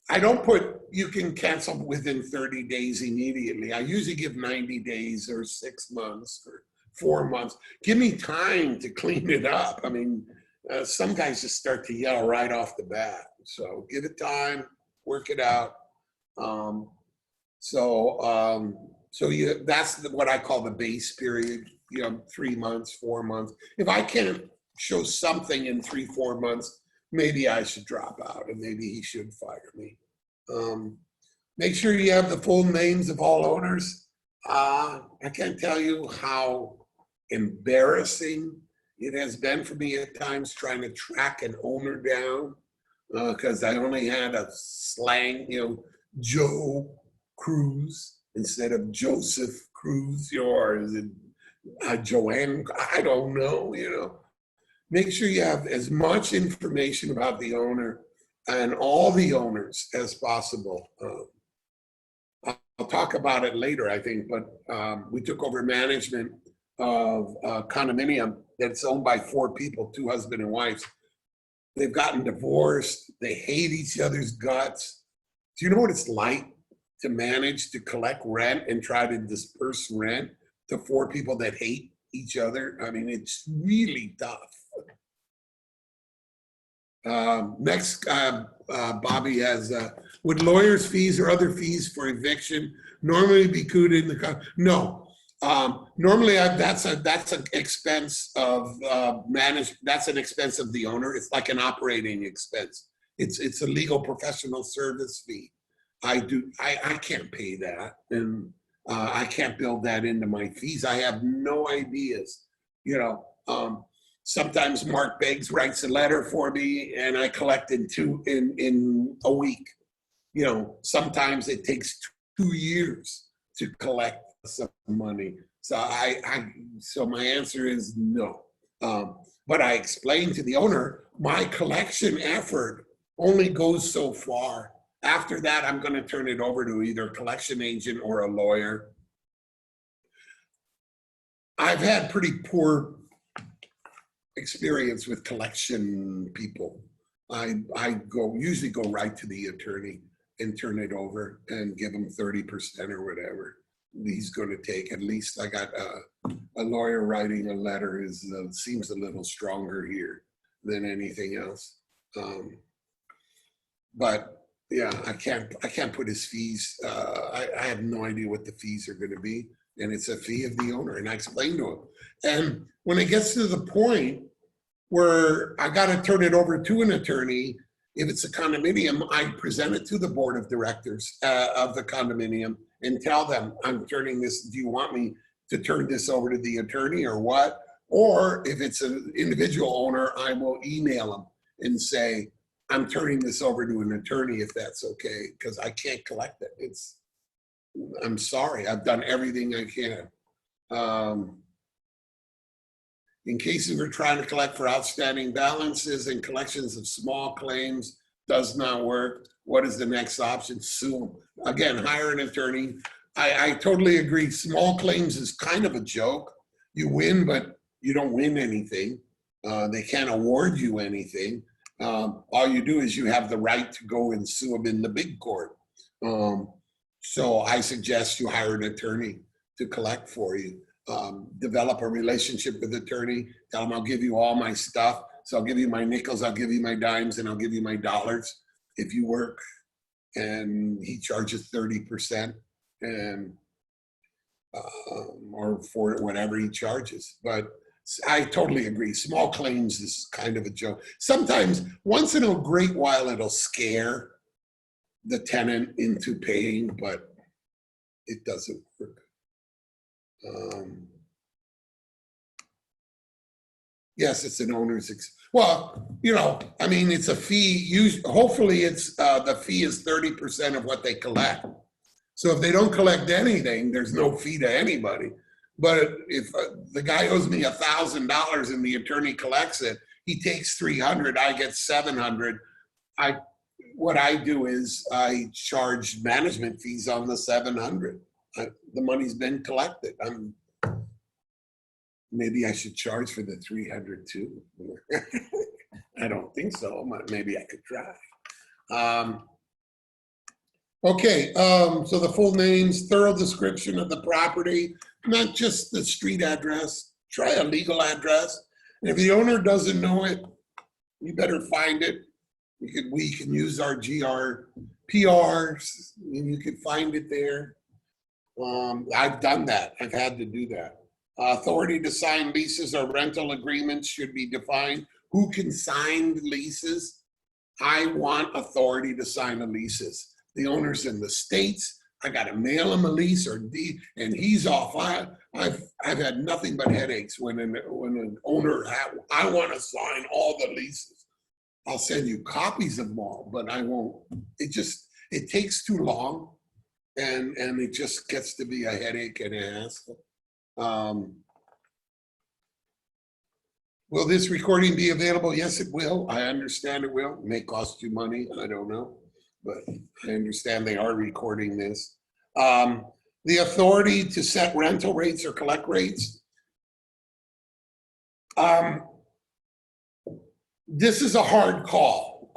I don't put you can cancel within 30 days immediately. I usually give 90 days or 6 months or 4 months. Give me time to clean it up. I mean, some guys just start to yell right off the bat. So give it time, work it out. That's what I call the base period, 3 months, 4 months. If I can't show something in 3-4 months, maybe I should drop out and maybe he should fire me. Make sure you have the full names of all owners. I can't tell you how embarrassing it has been for me at times trying to track an owner down, because I only had a slang, Joe Cruz instead of Joseph Cruz, or is it Joanne? I don't know, Make sure you have as much information about the owner and all the owners as possible. I'll talk about it later, I think, but we took over management of a condominium that's owned by 4 people, 2 husband and wives. They've gotten divorced. They hate each other's guts. Do you know what it's like to manage to collect rent and try to disperse rent to 4 people that hate each other? I mean, it's really tough. Next, Bobby has, would lawyers' fees or other fees for eviction normally be included in the No. Normally, that's an expense of that's an expense of the owner. It's like an operating expense. It's a legal professional service fee. I can't pay that, and I can't build that into my fees. I have no ideas. Sometimes Mark Beggs writes a letter for me, and I collect in a week. Sometimes it takes 2 years to collect some money. So my answer is no. But I explained to the owner, my collection effort only goes so far. After that, I'm going to turn it over to either a collection agent or a lawyer. I've had pretty poor experience with collection people. I usually go right to the attorney and turn it over and give him 30% or whatever he's going to take. At least I got a lawyer writing a letter seems a little stronger here than anything else. But yeah, I can't put his fees. I have no idea what the fees are going to be. and it's a fee of the owner. And I explained to him. And when it gets to the point where I got to turn it over to an attorney, if it's a condominium, I present it to the board of directors of the condominium and tell them, I'm turning this, do you want me to turn this over to the attorney or what? Or if it's an individual owner, I will email them and say, I'm turning this over to an attorney if that's okay, because I can't collect it. I'm sorry, I've done everything I can. In cases we're trying to collect for outstanding balances and collections of small claims does not work, what is the next option? Sue. Again, hire an attorney. I totally agree. Small claims is kind of a joke. You win, but you don't win anything. They can't award you anything. All you do is you have the right to go and sue them in the big court. So I suggest you hire an attorney to collect for you. Develop a relationship with the attorney. Tell them I'll give you all my stuff. So I'll give you my nickels, I'll give you my dimes, and I'll give you my dollars if you work. And he charges 30%, and or for whatever he charges. But I totally agree. Small claims is kind of a joke. Sometimes, once in a great while, it'll scare the tenant into paying, but it doesn't work. Yes, it's an owner's. Well, you know, I mean, it's a fee. Hopefully, it's the fee is 30% of what they collect. So if they don't collect anything, there's no fee to anybody. But if the guy owes me $1,000 and the attorney collects it, he takes $300, I get $700. What I do is I charge management fees on the $700. The money's been collected. Maybe I should charge for the $300 too. I don't think so, but maybe I could try. Okay, so the full names, thorough description of the property, not just the street address, try a legal address. And if the owner doesn't know it, you better find it. We can use our GRPRs and you can find it there. I've done that, I've had to do that. Authority to sign leases or rental agreements should be defined. Who can sign leases? I want authority to sign the leases. The owner's in the States, I gotta mail him a lease or deed, and he's off. I've had nothing but headaches when an owner, I wanna sign all the leases. I'll send you copies of them all, but I won't. It takes too long, and it just gets to be a headache and a hassle. Will this recording be available? Yes, it will. I understand it will. It may cost you money. I don't know, but I understand they are recording this. The authority to set rental rates or collect rates. This is a hard call.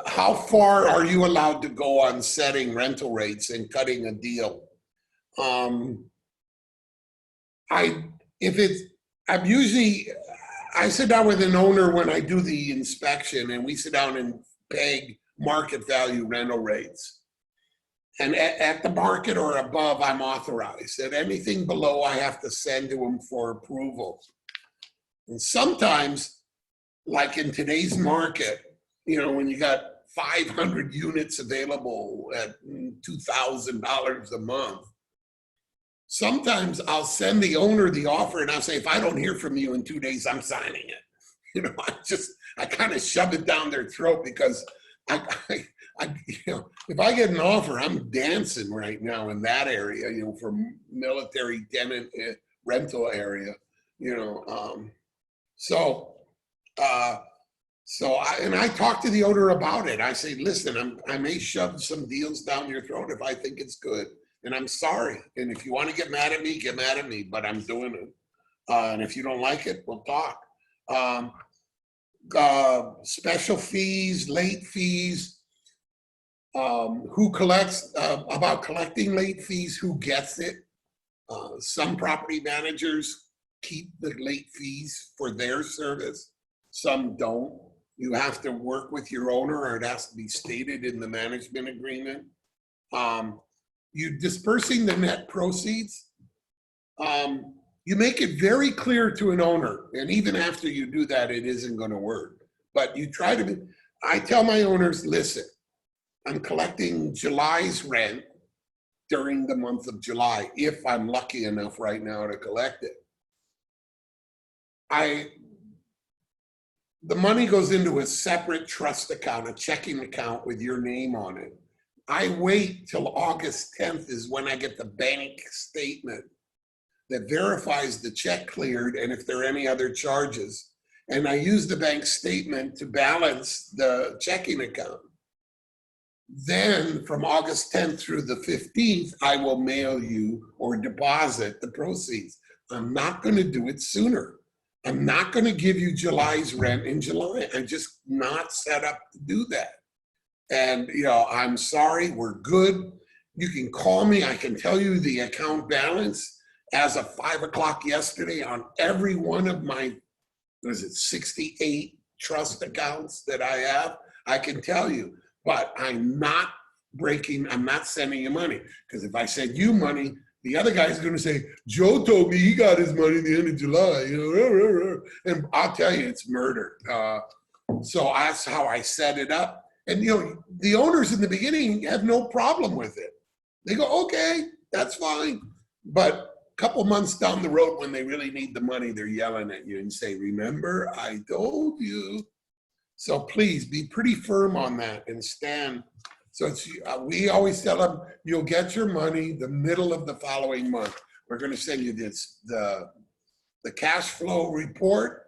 How far are you allowed to go on setting rental rates and cutting a deal? I sit down with an owner when I do the inspection, and we sit down and peg market value rental rates. And at the market or above, I'm authorized. At anything below, I have to send to them for approval. And sometimes, like in today's market, you know, when you got 500 units available at $2,000 a month, sometimes I'll send the owner the offer and I'll say, if I don't hear from you in 2 days, I'm signing it. You know, I kind of shove it down their throat because you know, if I get an offer, I'm dancing right now in that area, you know, for military tenant rental area, you know. And I talk to the owner about it. I say, listen, I may shove some deals down your throat if I think it's good. And I'm sorry. And if you want to get mad at me, but I'm doing it. And if you don't like it, we'll talk. Special fees, late fees, who collects, about collecting late fees, who gets it. Some property managers keep the late fees for their service. Some don't. You have to work with your owner, or it has to be stated in the management agreement. you dispersing the net proceeds, you make it very clear to an owner, and even after you do that, it isn't going to work. But you try to be, I tell my owners, listen, I'm collecting July's rent during the month of July, if I'm lucky enough right now to collect it. The money goes into a separate trust account, a checking account with your name on it. I wait till August 10th is when I get the bank statement that verifies the check cleared and if there are any other charges. And I use the bank statement to balance the checking account. Then from August 10th through the 15th, I will mail you or deposit the proceeds. I'm not going to do it sooner. I'm not going to give you July's rent in July. I'm just not set up to do that. And, you know, I'm sorry, we're good. You can call me. I can tell you the account balance as of 5 o'clock yesterday on every one of my, 68 trust accounts that I have. I can tell you, but I'm not sending you money. Because if I send you money, the other guy's going to say, Joe told me he got his money at the end of July, you know, and I'll tell you, it's murder. So that's how I set it up. And, you know, the owners in the beginning have no problem with it. They go, okay, that's fine. But a couple months down the road, when they really need the money, they're yelling at you and say, remember, I told you. So please be pretty firm on that and stand. So it's, we always tell them, you'll get your money the middle of the following month. We're going to send you this, the cash flow report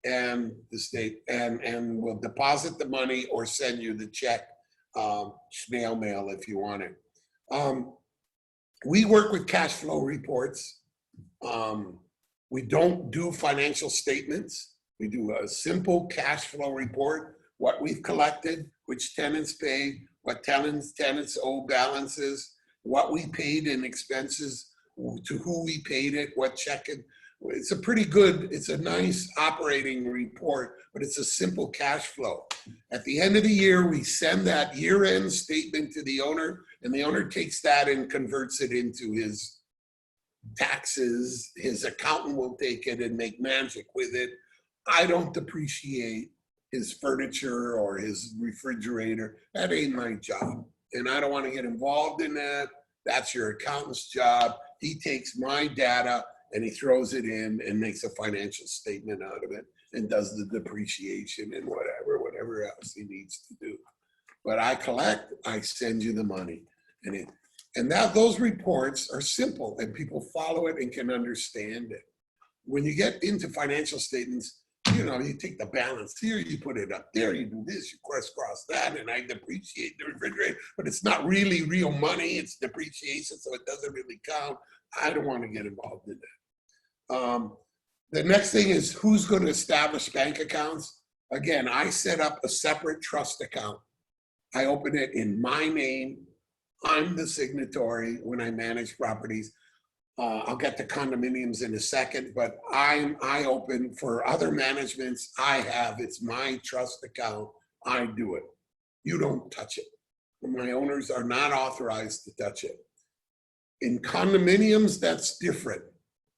and the state, and we'll deposit the money or send you the check, snail mail if you want it. We work with cash flow reports. We don't do financial statements. We do a simple cash flow report, what we've collected, which tenants paid, what tenants owe balances, what we paid in expenses, to who we paid it, what check it. It's a pretty good, it's a nice operating report, but it's a simple cash flow. At the end of the year, we send that year-end statement to the owner, and the owner takes that and converts it into his taxes. His accountant will take it and make magic with it. I don't depreciate his furniture or his refrigerator. That ain't my job. And I don't want to get involved in that. That's your accountant's job. He takes my data and he throws it in and makes a financial statement out of it and does the depreciation and whatever else he needs to do. But I collect, I send you the money. And those reports are simple and people follow it and can understand it. When you get into financial statements, you know, you take the balance here, you put it up there, you do this, you crisscross that, and I depreciate the refrigerator, but it's not really real money, it's depreciation, so it doesn't really count. I don't want to get involved in that. The next thing is who's going to establish bank accounts. Again, I set up a separate trust account. I open it in my name. I'm the signatory when I manage properties. I'll get to condominiums in a second, but I open for other managements. It's my trust account. I do it. You don't touch it. My owners are not authorized to touch it. In condominiums, that's different.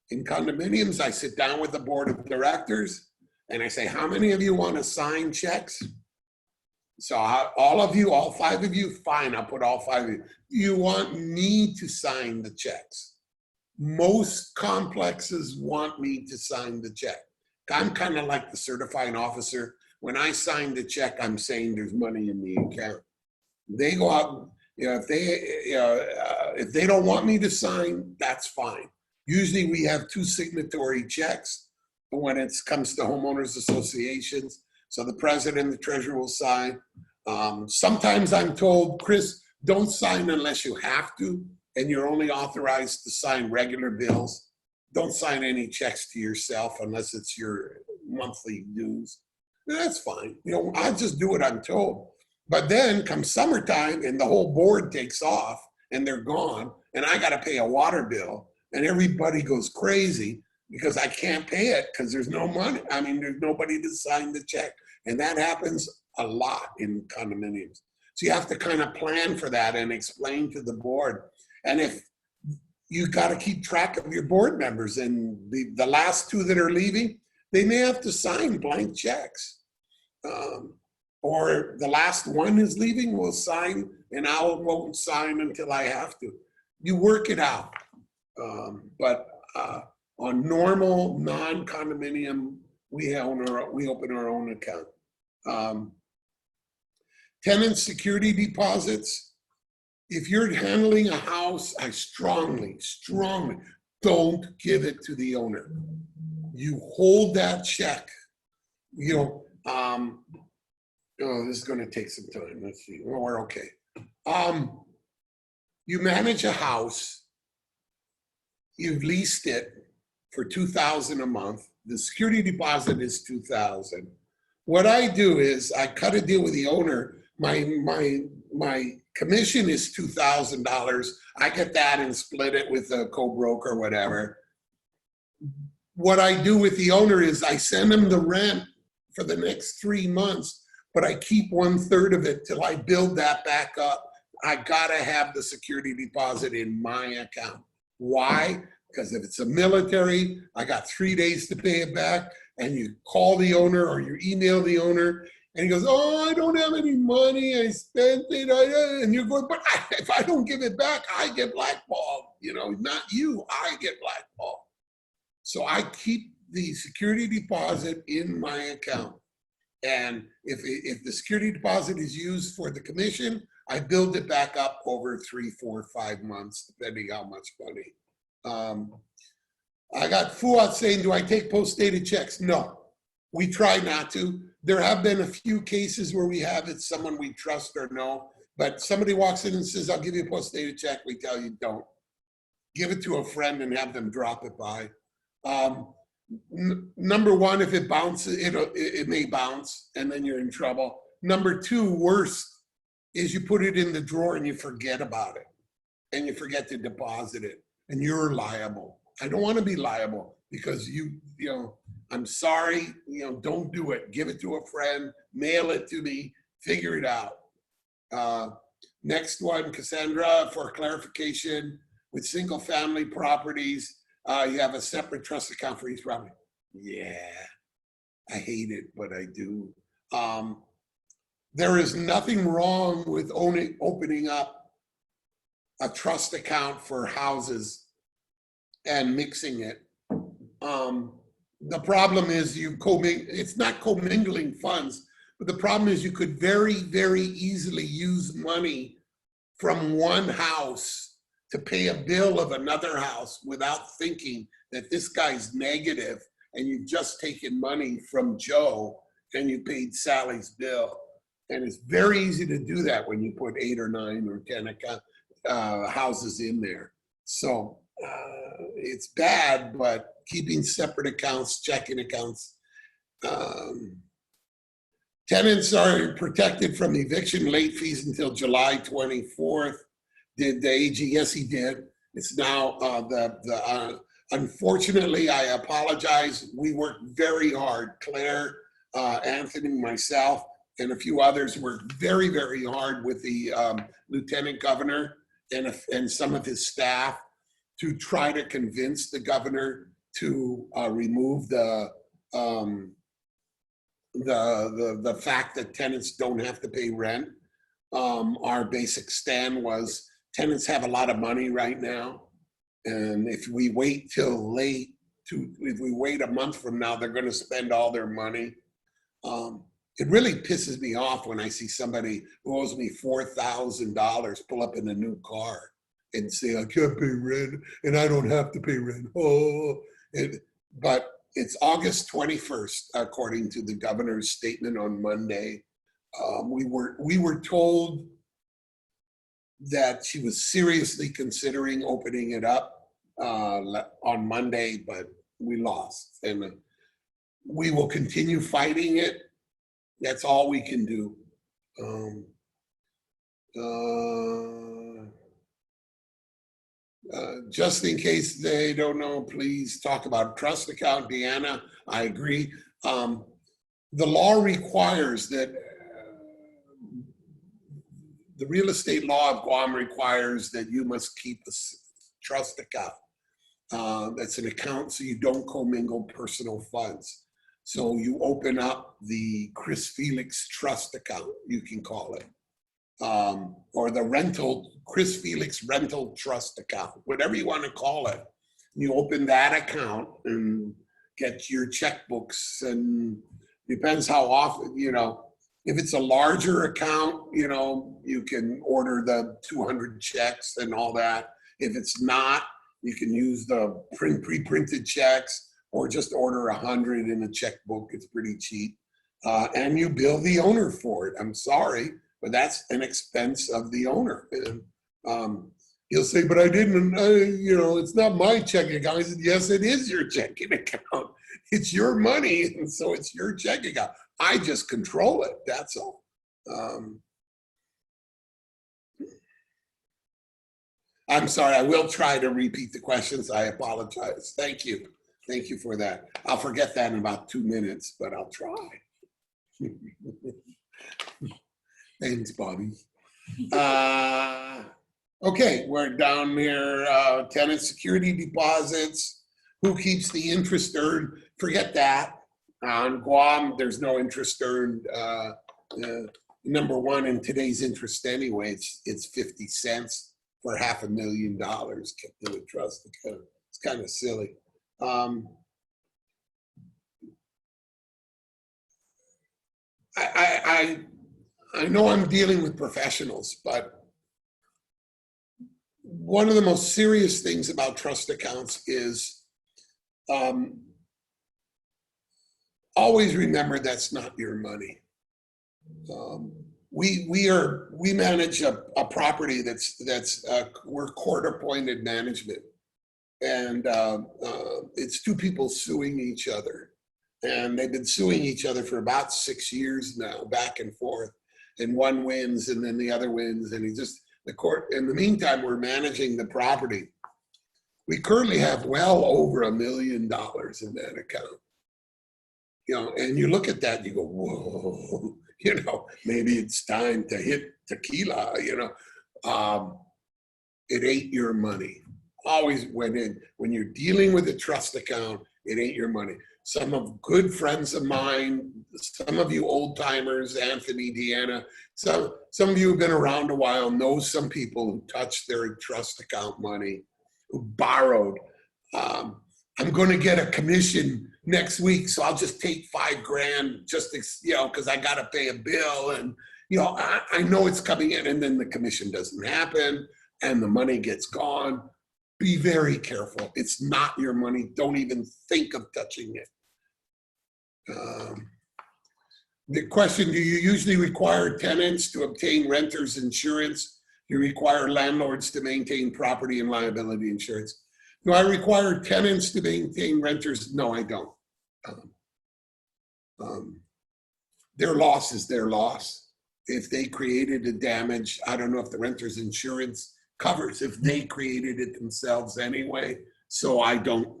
In condominiums, I sit down with the board of directors and I say, how many of you want to sign checks? So all of you, all 5 of you, fine, I'll put all 5 of you. You want me to sign the checks. Most complexes want me to sign the check. I'm kind of like the certifying officer. When I sign the check, I'm saying there's money in the account. They go out, you know, if they don't want me to sign, that's fine. Usually we have 2 signatory checks when it comes to homeowners associations. So the president and the treasurer will sign. Sometimes I'm told, Chris, don't sign unless you have to, and you're only authorized to sign regular bills. Don't sign any checks to yourself unless it's your monthly dues. That's fine. You know, I just do what I'm told. But then come summertime and the whole board takes off and they're gone and I got to pay a water bill and everybody goes crazy because I can't pay it because there's no money. I mean, there's nobody to sign the check. And that happens a lot in condominiums. So you have to kind of plan for that and explain to the board. And if you got to keep track of your board members, and the last two that are leaving, they may have to sign blank checks. Or the last one is leaving will sign, and I won't sign until I have to. You work it out. But on normal non-condominium, we open our own account. Tenant security deposits. If you're handling a house, I strongly don't give it to the owner. You hold that check. You know, oh, this is going to take some time. Let's see. Oh, we're okay. You manage a house. You've leased it for $2,000 a month. The security deposit is $2,000. What I do is I cut a deal with the owner. My commission is $2,000. I get that and split it with a co-broker or whatever. What I do with the owner is I send him the rent for the next 3 months, but I keep 1/3 of it till I build that back up. I gotta have the security deposit in my account. Why? Because if it's a military, I got 3 days to pay it back, and you call the owner or you email the owner, and he goes, oh, I don't have any money, I spent it, and you're going, but if I don't give it back, I get blackballed. You know, not you, I get blackballed. So I keep the security deposit in my account. And if the security deposit is used for the commission, I build it back up over 3, 4, 5 months, depending how much money. I got Fuad saying, do I take post-dated checks? No, we try not to. There have been a few cases where we have it, someone we trust or know, but somebody walks in and says, I'll give you a post-dated check. We tell you, don't. Give it to a friend and have them drop it by. Number one, if it bounces, it may bounce and then you're in trouble. Number two, worst is you put it in the drawer and you forget about it and you forget to deposit it and you're liable. I don't want to be liable because you know, I'm sorry, you know, don't do it. Give it to a friend, mail it to me, figure it out. Next one, Cassandra, for clarification, with single family properties, you have a separate trust account for each property. Yeah, I hate it, but I do. There is nothing wrong with opening up a trust account for houses and mixing it. The problem is it's not commingling funds, but the problem is you could very, very easily use money from one house to pay a bill of another house without thinking that this guy's negative and you've just taken money from Joe and you paid Sally's bill. And it's very easy to do that when you put 8 or 9 or 10 houses in there. So it's bad, but keeping separate accounts, checking accounts. Tenants are protected from eviction late fees until July 24th. Did the AG? Yes, he did. It's now unfortunately, I apologize. We worked very hard. Claire, Anthony, myself, and a few others worked very, very hard with the Lieutenant Governor and some of his staff to try to convince the governor to remove the fact that tenants don't have to pay rent. Our basic stand was tenants have a lot of money right now. And if we wait till late, if we wait a month from now, they're gonna spend all their money. It really pisses me off when I see somebody who owes me $4,000 pull up in a new car and say, I can't pay rent and I don't have to pay rent. But it's August 21st, according to the governor's statement on Monday. We were told that she was seriously considering opening it up on Monday, but we lost. And we will continue fighting it. That's all we can do. Just in case they don't know, please talk about trust account. Deanna, I agree. The law requires that the real estate law of Guam requires that you must keep a trust account. That's an account so you don't commingle personal funds. So you open up the Chris Felix trust account, you can call it, or the Chris Felix rental trust account, whatever you want to call it. You open that account and get your checkbooks, and depends how often, if it's a larger account, you can order the 200 checks and all that. If it's not, you can use the pre-printed checks or just order 100 in a checkbook. It's pretty cheap. And you bill the owner for it. I'm sorry, but that's an expense of the owner. And he'll say, but I didn't, it's not my checking account. I said, yes, it is your checking account. It's your money, and so it's your checking account. I just control it, that's all. I'm sorry, I will try to repeat the questions. I apologize. Thank you. Thank you for that. I'll forget that in about 2 minutes, but I'll try. Thanks, Bobby. Okay, we're down here, tenant security deposits. Who keeps the interest earned? Forget that. On Guam, there's no interest earned. Number one, in today's interest anyway, it's 50 cents for $500,000 kept in a trust account. It's kind of silly. I know I'm dealing with professionals, but one of the most serious things about trust accounts is always remember that's not your money. We manage a property we're court-appointed management, and it's two people suing each other, and they've been suing each other for about 6 years now, back and forth, and one wins and then the other wins, and the court. In the meantime, we're managing the property. We currently have well over $1 million in that account. And you look at that and you go, whoa, maybe it's time to hit tequila, it ain't your money. Always when you're dealing with a trust account, it ain't your money. Some good friends of mine, some of you old timers, Anthony, Deanna, some of you who've been around a while know some people who touched their trust account money, who borrowed. I'm going to get a commission next week, so I'll just take $5,000 just because I got to pay a bill, and I know it's coming in, and then the commission doesn't happen, and the money gets gone. Be very careful. It's not your money. Don't even think of touching it. The question: do you usually require tenants to obtain renters insurance? Do you require landlords to maintain property and liability insurance? Do I require tenants to maintain renters? No, I don't. Their loss is their loss. If they created a damage, I don't know if the renter's insurance covers if they created it themselves anyway. So I don't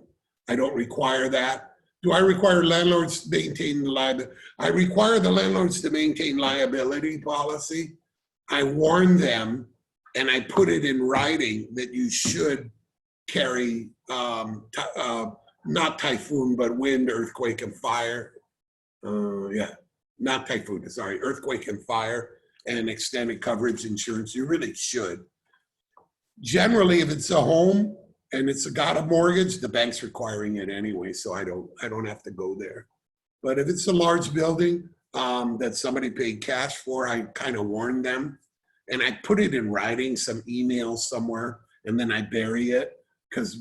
require that. Do I require landlords to maintain the liability? I require the landlords to maintain liability policy. I warn them, and I put it in writing that you should carry not typhoon, but wind, earthquake, and fire. Not typhoon, sorry, earthquake and fire, and extended coverage insurance. You really should. Generally, if it's a home and it's got a mortgage, the bank's requiring it anyway, so I don't have to go there. But if it's a large building that somebody paid cash for, I kind of warn them, and I put it in writing, some email somewhere, and then I bury it, because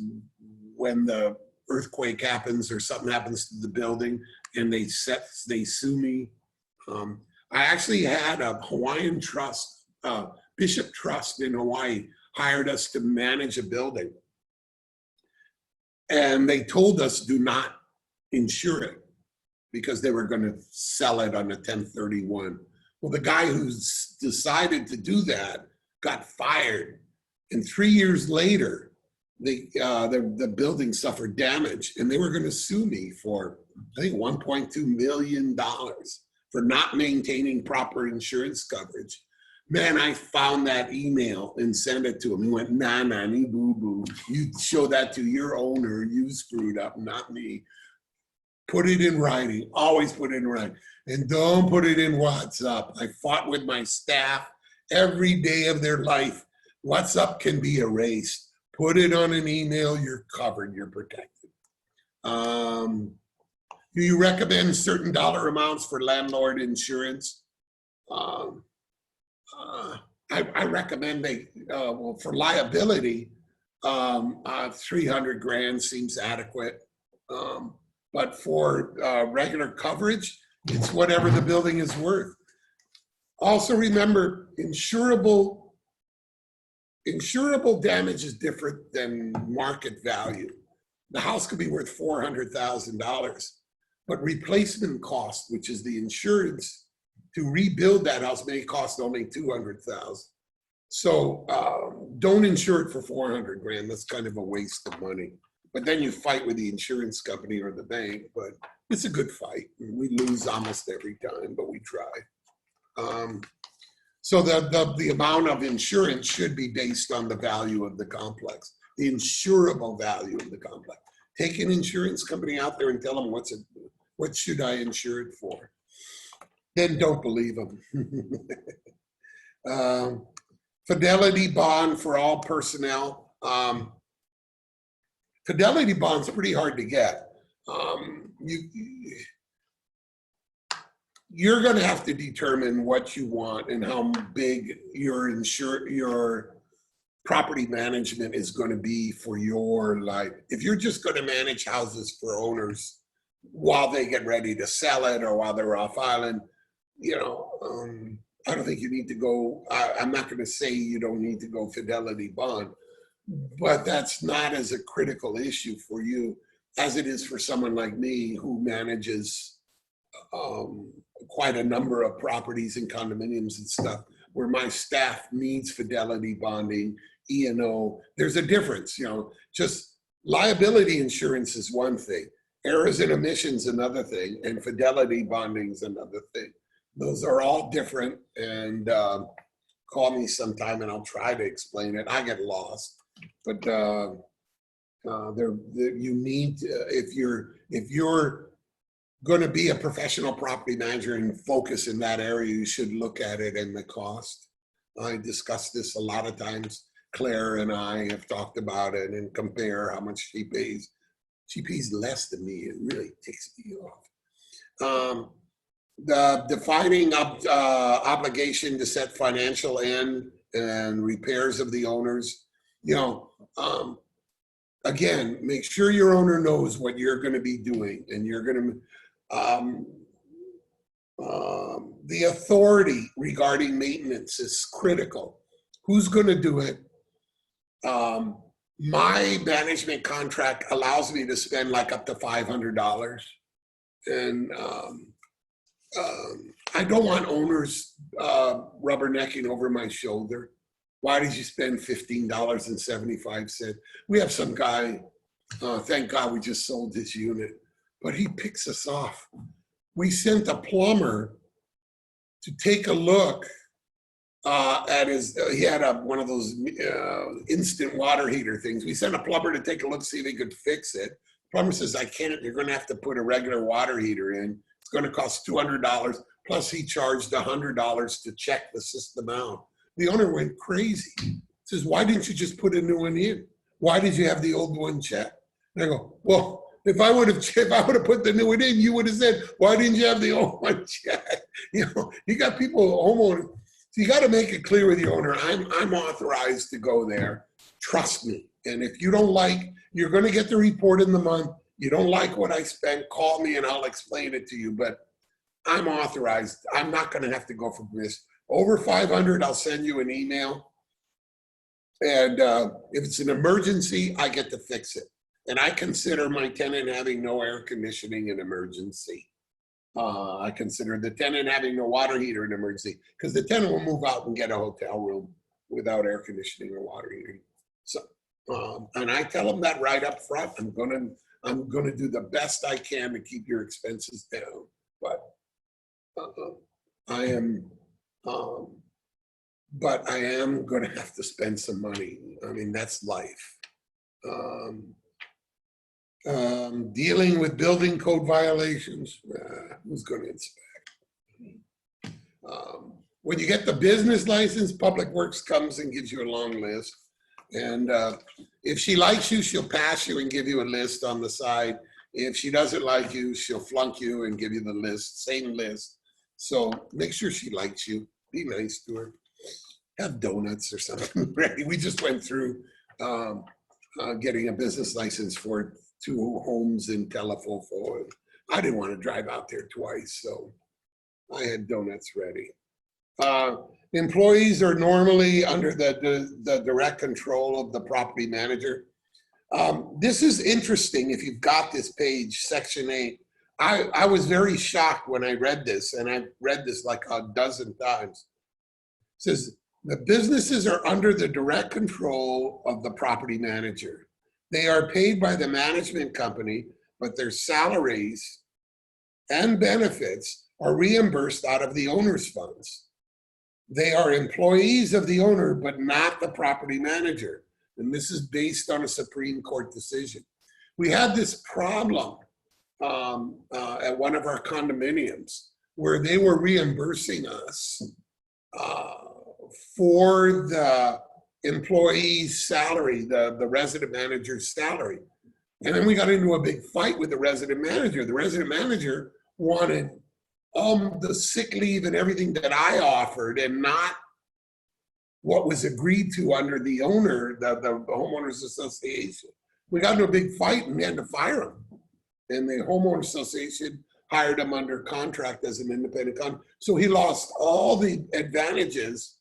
when the earthquake happens or something happens to the building and they sue me. I actually had a Hawaiian trust, Bishop Trust in Hawaii hired us to manage a building. And they told us do not insure it because they were going to sell it on a 1031. Well, the guy who decided to do that got fired. And 3 years later, the building suffered damage, and they were going to sue me for, I think, $1.2 million for not maintaining proper insurance coverage. Man, I found that email and sent it to him. He went, nah, nee, boo, boo. You show that to your owner. You screwed up, not me. Put it in writing. Always put it in writing. And don't put it in WhatsApp. I fought with my staff every day of their life. WhatsApp can be erased. Put it on an email. You're covered. You're protected. Do you recommend certain dollar amounts for landlord insurance? I recommend well, for liability, 300 grand seems adequate. But for regular coverage, it's whatever the building is worth. Also remember, insurable damage is different than market value. The house could be worth $400,000, but replacement cost, which is the insurance to rebuild that house, may cost only $200,000. So don't insure it for 400 grand. That's kind of a waste of money. But then you fight with the insurance company or the bank, but it's a good fight. We lose almost every time, but we try. So the amount of insurance should be based on the value of the complex, the insurable value of the complex. Take an insurance company out there and tell them what should I insure it for? Then don't believe them. Fidelity bond for all personnel. Fidelity bond's pretty hard to get. You're going to have to determine what you want and how big your property management is going to be for your life. If you're just going to manage houses for owners while they get ready to sell it or while they're off island, I don't think you need to go. I'm not going to say you don't need to go Fidelity bond, but that's not as a critical issue for you as it is for someone like me who manages quite a number of properties and condominiums and stuff where my staff needs fidelity bonding, E&O. There's a difference, just liability insurance is one thing, errors and omissions another thing, and fidelity bonding is another thing. Those are all different, and call me sometime and I'll try to explain it. I get lost, but you need to, if you're going to be a professional property manager and focus in that area, you should look at it and the cost. I discussed this a lot of times. Claire and I have talked about it and compare how much she pays. She pays less than me. It really ticks me off. The defining obligation to set financial end and repairs of the owners. Again, make sure your owner knows what you're going to be doing, and you're going to the authority regarding maintenance is critical. Who's going to do it? My management contract allows me to spend like up to $500, and I don't want owners rubbernecking over my shoulder. Why did you spend $15.75? We have some guy, thank God we just sold his unit, but he picks us off. We sent a plumber to take a look at his, he had one of those instant water heater things. We sent a plumber to take a look, see if he could fix it. Plumber says, I can't, you're gonna have to put a regular water heater in. It's gonna cost $200, plus he charged $100 to check the system out. The owner went crazy. Says, why didn't you just put a new one in? Why did you have the old one checked? And I go, well, if I would have put the new one in, you would have said, why didn't you have the old one checked? You got people, homeowners. So you got to make it clear with the owner, I'm authorized to go there. Trust me. And if you don't like, you're going to get the report in the month. You don't like what I spent, call me and I'll explain it to you. But I'm authorized. I'm not going to have to go for this. Over 500, I'll send you an email. And if it's an emergency, I get to fix it. And I consider my tenant having no air conditioning an emergency. I consider the tenant having no water heater an emergency, because the tenant will move out and get a hotel room without air conditioning or water heating. So, and I tell them that right up front. I'm gonna do the best I can to keep your expenses down. But I am but I am going to have to spend some money. I mean, that's life. Dealing with building code violations, who's going to inspect? When you get the business license, Public Works comes and gives you a long list. And if she likes you, she'll pass you and give you a list on the side. If she doesn't like you, she'll flunk you and give you the list, same list. So make sure she likes you. Be nice to her. Have donuts or something ready. We just went through getting a business license for 2 homes in Telefofo. I didn't want to drive out there twice, so I had donuts ready. Employees are normally under the direct control of the property manager. This is interesting if you've got this page, section 8. I was very shocked when I read this, and I've read this like a dozen times. It says, the businesses are under the direct control of the property manager. They are paid by the management company, but their salaries and benefits are reimbursed out of the owner's funds. They are employees of the owner, but not the property manager. And this is based on a Supreme Court decision. We had this problem at one of our condominiums where they were reimbursing us for the employee's salary, the resident manager's salary. And then we got into a big fight with the resident manager. The resident manager wanted all the sick leave and everything that I offered and not what was agreed to under the owner, the homeowners association. We got into a big fight and we had to fire him. And the homeowners association hired him under contract as an independent contractor. So he lost all the advantages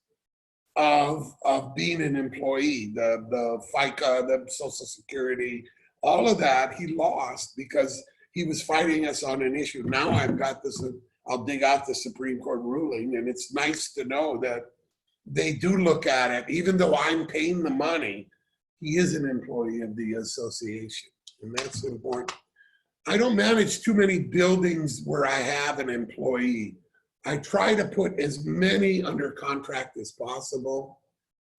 of being an employee, the FICA, the Social Security, all of that he lost because he was fighting us on an issue. Now I've got this, I'll dig out the Supreme Court ruling, and it's nice to know that they do look at it, even though I'm paying the money, he is an employee of the association, and that's important. I don't manage too many buildings where I have an employee. I try to put as many under contract as possible.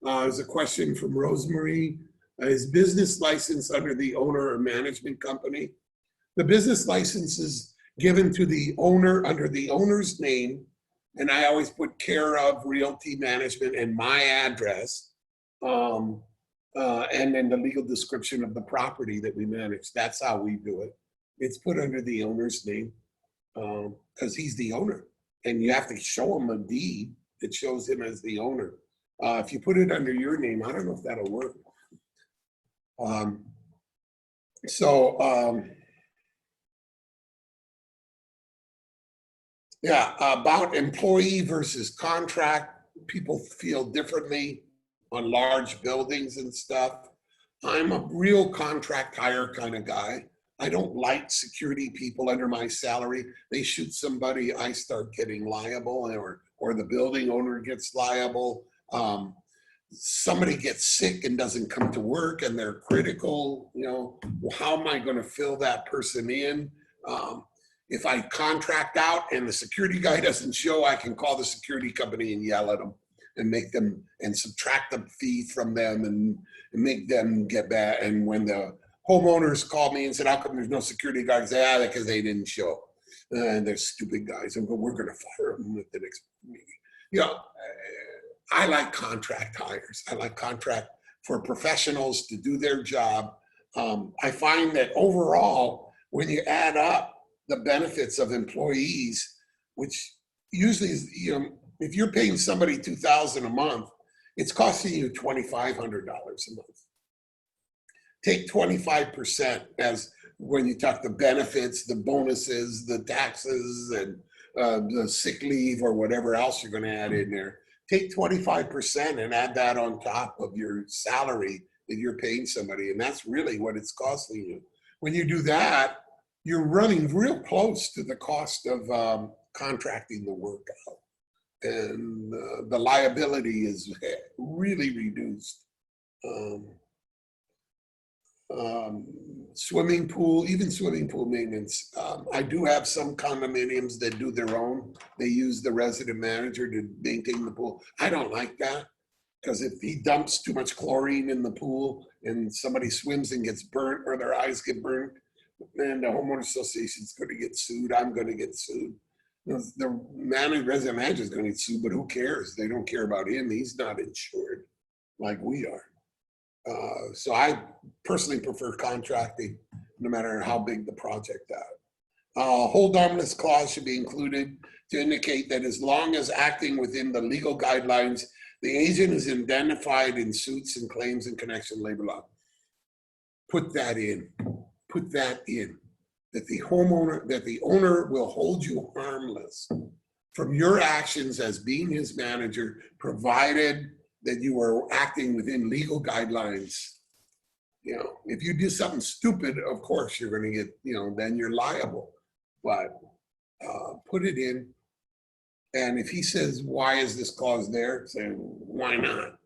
There's a question from Rosemary. Is business license under the owner or management company? The business license is given to the owner under the owner's name, and I always put care of Realty Management and my address, and then the legal description of the property that we manage. That's how we do it. It's put under the owner's name because he's the owner, and you have to show him a deed that shows him as the owner. If you put it under your name, I don't know if that'll work. Yeah, about employee versus contract, people feel differently on large buildings and stuff. I'm a real contract hire kind of guy. I don't like security people under my salary. They shoot somebody, I start getting liable, or the building owner gets liable. Somebody gets sick and doesn't come to work and they're critical, you know, well, how am I going to fill that person in? If I contract out and the security guy doesn't show, I can call the security company and yell at them and make them and subtract the fee from them and make them get back. And when the homeowners call me and said, how come there's no security guards? Ah, because they didn't show. And they're stupid guys. And we're going to fire them at the next meeting. You know, I like contract hires. I like contract for professionals to do their job. I find that overall, when you add up the benefits of employees, which usually is, you know, if you're paying somebody $2,000 a month, it's costing you $2,500 a month. Take 25% as when you talk the benefits, the bonuses, the taxes, and the sick leave or whatever else you're going to add in there. Take 25% and add that on top of your salary that you're paying somebody, and that's really what it's costing you. When you do that, you're running real close to the cost of contracting the work out. And the liability is really reduced. Swimming pool, even swimming pool maintenance. I do have some condominiums that do their own. They use the resident manager to maintain the pool. I don't like that, because if he dumps too much chlorine in the pool and somebody swims and gets burnt or their eyes get burnt, man, the homeowner association's going to get sued. I'm going to get sued. The resident manager is going to get sued, but who cares? They don't care about him. He's not insured like we are. So I personally prefer contracting, no matter how big the project is. Hold harmless clause should be included to indicate that as long as acting within the legal guidelines, the agent is identified in suits and claims in connection labor law. Put that in. Put that in. That the owner will hold you harmless from your actions as being his manager, provided that you are acting within legal guidelines. You know, if you do something stupid, of course you're going to get, then you're liable. But put it in. And if he says, why is this clause there? Say, why not?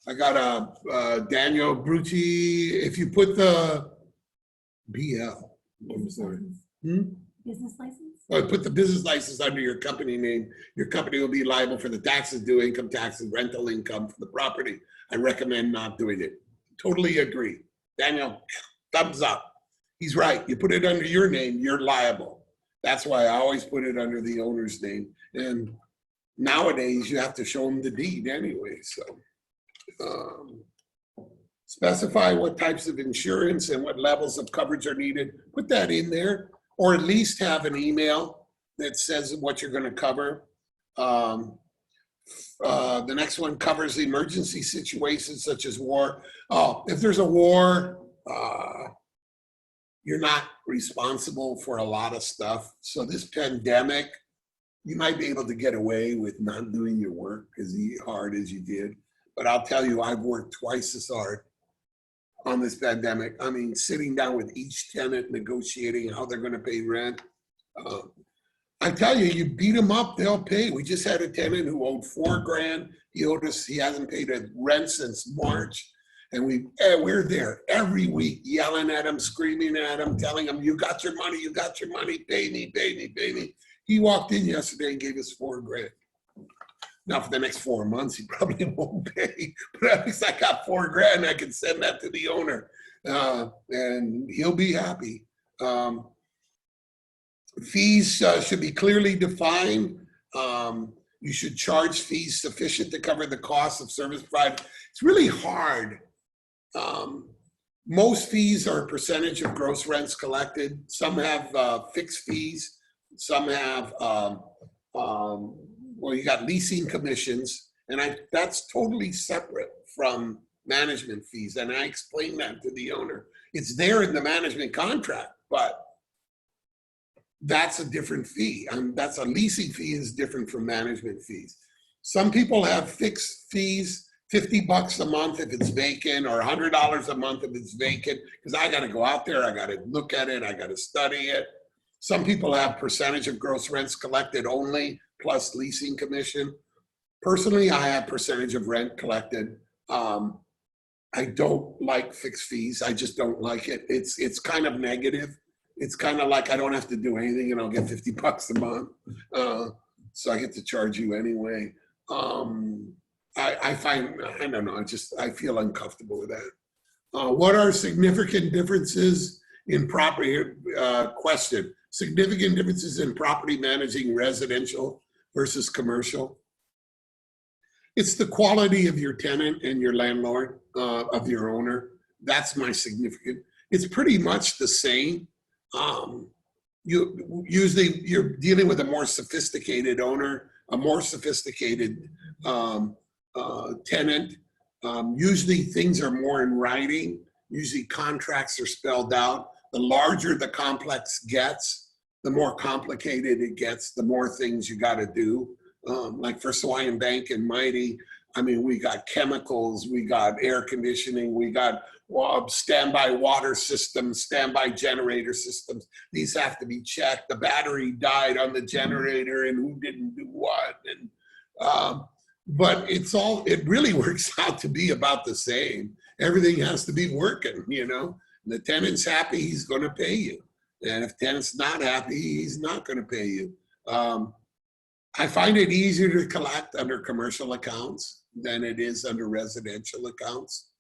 I got a Daniel Brucci. If you put the BL, Business license? Well, put the business license under your company name. Your company will be liable for the taxes due, income taxes, rental income for the property. I recommend not doing it. Totally agree. Daniel, thumbs up. He's right. You put it under your name, you're liable. That's why I always put it under the owner's name. And nowadays, you have to show them the deed anyway. So specify what types of insurance and what levels of coverage are needed. Put that in there. Or at least have an email that says what you're going to cover. The next one covers emergency situations such as war. Oh, if there's a war, you're not responsible for a lot of stuff. So this pandemic, you might be able to get away with not doing your work as hard as you did. But I'll tell you, I've worked twice as hard on this pandemic. I mean, sitting down with each tenant, negotiating how they're going to pay rent. I tell you, you beat them up, they'll pay. We just had a tenant who owed $4,000. He hasn't paid a rent since March. And we're there every week yelling at him, screaming at him, telling him, you got your money, pay me, pay me, pay me. He walked in yesterday and gave us $4,000. Now, for the next 4 months, he probably won't pay, but at least I got $4,000. I can send that to the owner, and he'll be happy. Fees should be clearly defined. You should charge fees sufficient to cover the cost of service provided. It's really hard. Most fees are a percentage of gross rents collected. Some have fixed fees. Some have well, you got leasing commissions, and that's totally separate from management fees. And I explained that to the owner. It's there in the management contract, but that's a different fee. That's a leasing fee is different from management fees. Some people have fixed fees, $50 a month if it's vacant, or $100 a month if it's vacant, because I got to go out there, I got to look at it, I got to study it. Some people have percentage of gross rents collected only, plus leasing commission. Personally, I have percentage of rent collected. I don't like fixed fees. I just don't like it. It's kind of negative. It's kind of like I don't have to do anything and I'll get $50 a month. So I get to charge you anyway. I don't know, I feel uncomfortable with that. What are significant differences in property, question, significant differences in property managing residential versus commercial? It's the quality of your tenant and your landlord, of your owner. That's my significant. It's pretty much the same. You're dealing with a more sophisticated owner, a more sophisticated tenant. Usually things are more in writing. Usually contracts are spelled out. The larger the complex gets, the more complicated it gets, the more things you got to do. Like First Hawaiian Bank and Mighty, I mean, we got chemicals, we got air conditioning, we got standby water systems, standby generator systems. These have to be checked. The battery died on the generator and who didn't do what. And but it really works out to be about the same. Everything has to be working, you know. The tenant's happy, he's going to pay you. And if tenant's not happy, he's not going to pay you. I find it easier to collect under commercial accounts than it is under residential accounts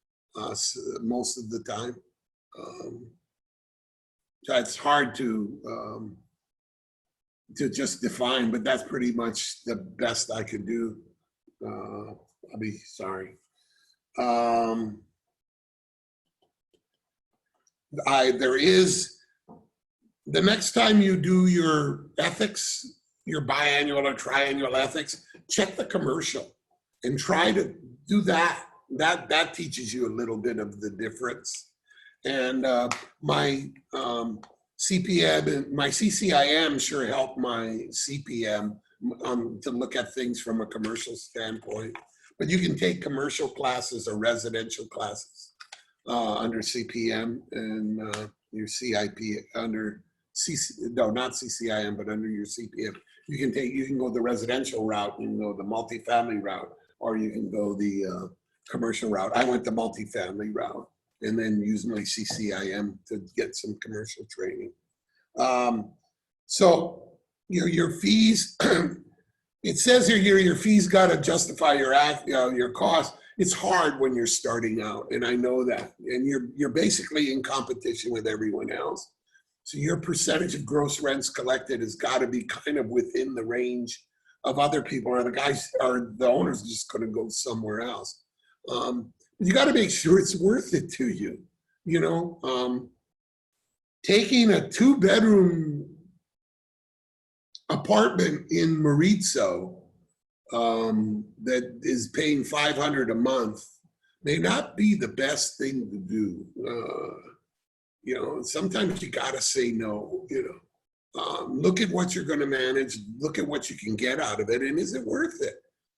most of the time. So it's hard to just define, but that's pretty much the best I could do. I'll be sorry. There is, the next time you do your ethics, your biannual or triannual ethics, check the commercial and try to do that. That teaches you a little bit of the difference. And my CPM and my CCIM sure helped my CPM to look at things from a commercial standpoint. But you can take commercial classes or residential classes under CPM and your CIP under no, not CCIM, but under your CPM. You can go the residential route, you can go the multifamily route, or you can go the commercial route. I went the multifamily route and then use my CCIM to get some commercial training. So your fees, it says here your fees got to justify your cost. It's hard when you're starting out, and I know that. And you're basically in competition with everyone else. So your percentage of gross rents collected has got to be kind of within the range of other people, or the guys or the owners are just going to go somewhere else. You got to make sure it's worth it to you. You know, taking a 2-bedroom apartment in Mauricio that is paying $500 a month may not be the best thing to do. You know, sometimes you got to say no. You know, look at what you're going to manage. Look at what you can get out of it, and is it worth it?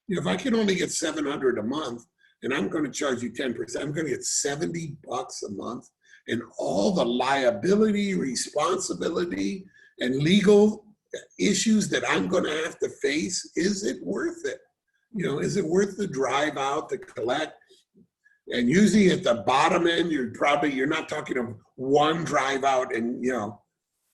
You know, if I can only get $700 a month, and I'm going to charge you 10%, I'm going to get $70 a month, and all the liability, responsibility, and legal issues that I'm going to have to face. Is it worth it? You know, is it worth the drive out to collect? And usually at the bottom end, you're not talking of one drive out, and you know,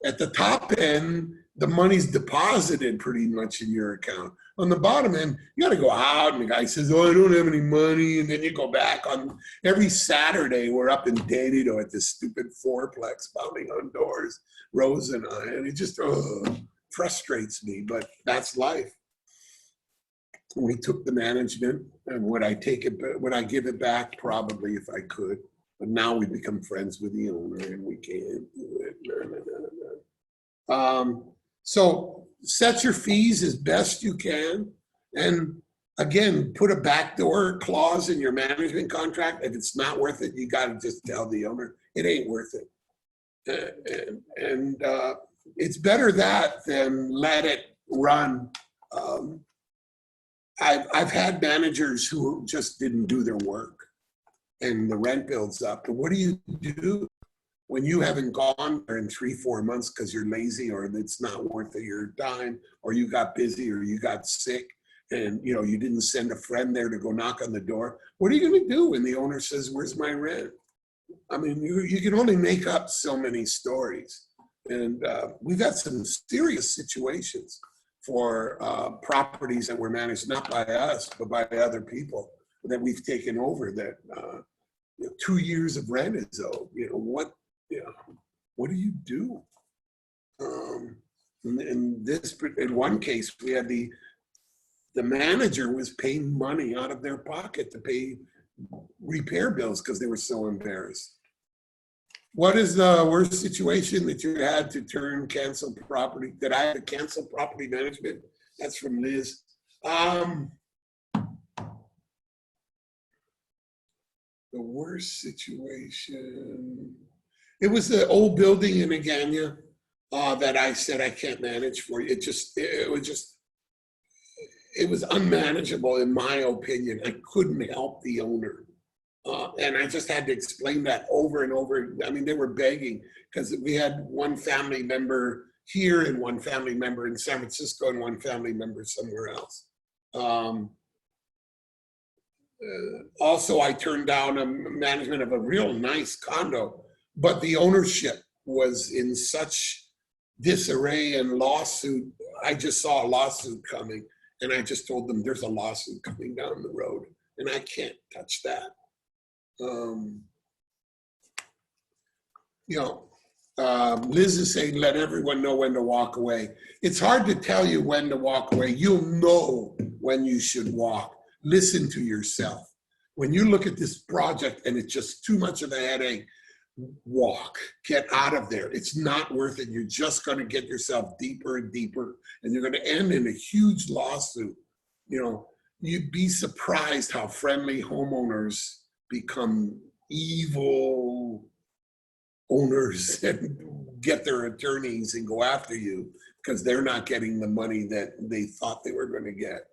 at the top end, the money's deposited pretty much in your account. On the bottom end, you got to go out, and the guy says, "Oh, I don't have any money," and then you go back on every Saturday. We're up in Danido at this stupid fourplex, pounding on doors, Rose and I, and it just frustrates me. But that's life. We took the management, and would I give it back? Probably, if I could. But now we become friends with the owner, and we can't do it. So set your fees as best you can, and again, put a backdoor clause in your management contract. If it's not worth it, you got to just tell the owner it ain't worth it. And it's better that than let it run. I've had managers who just didn't do their work, and the rent builds up. And what do you do when you haven't gone there in 3-4 months because you're lazy, or it's not worth your time, or you got busy, or you got sick, and you know you didn't send a friend there to go knock on the door? What are you going to do when the owner says, "Where's my rent"? I mean, you can only make up so many stories, and we've had some serious situations for properties that were managed not by us but by other people that we've taken over. That 2 years of rent is owed. What do you do? In one case, we had the manager was paying money out of their pocket to pay repair bills because they were so embarrassed. What is the worst situation that you had to cancel property? That I had to cancel property management? That's from Liz. The worst situation. It was the old building in Agana that I said I can't manage for you. It was unmanageable in my opinion. I couldn't help the owner. And I just had to explain that over and over. I mean, they were begging because we had one family member here and one family member in San Francisco and one family member somewhere else. Also, I turned down a management of a real nice condo, but the ownership was in such disarray and lawsuit. I just saw a lawsuit coming, and I just told them there's a lawsuit coming down the road, and I can't touch that. You know, Liz is saying, let everyone know when to walk away. It's hard to tell you when to walk away. You'll know when you should walk. Listen to yourself. When you look at this project and it's just too much of a headache, walk, get out of there. It's not worth it. You're just going to get yourself deeper and deeper, and you're going to end in a huge lawsuit. You know, you'd be surprised how friendly homeowners become evil owners and get their attorneys and go after you because they're not getting the money that they thought they were going to get.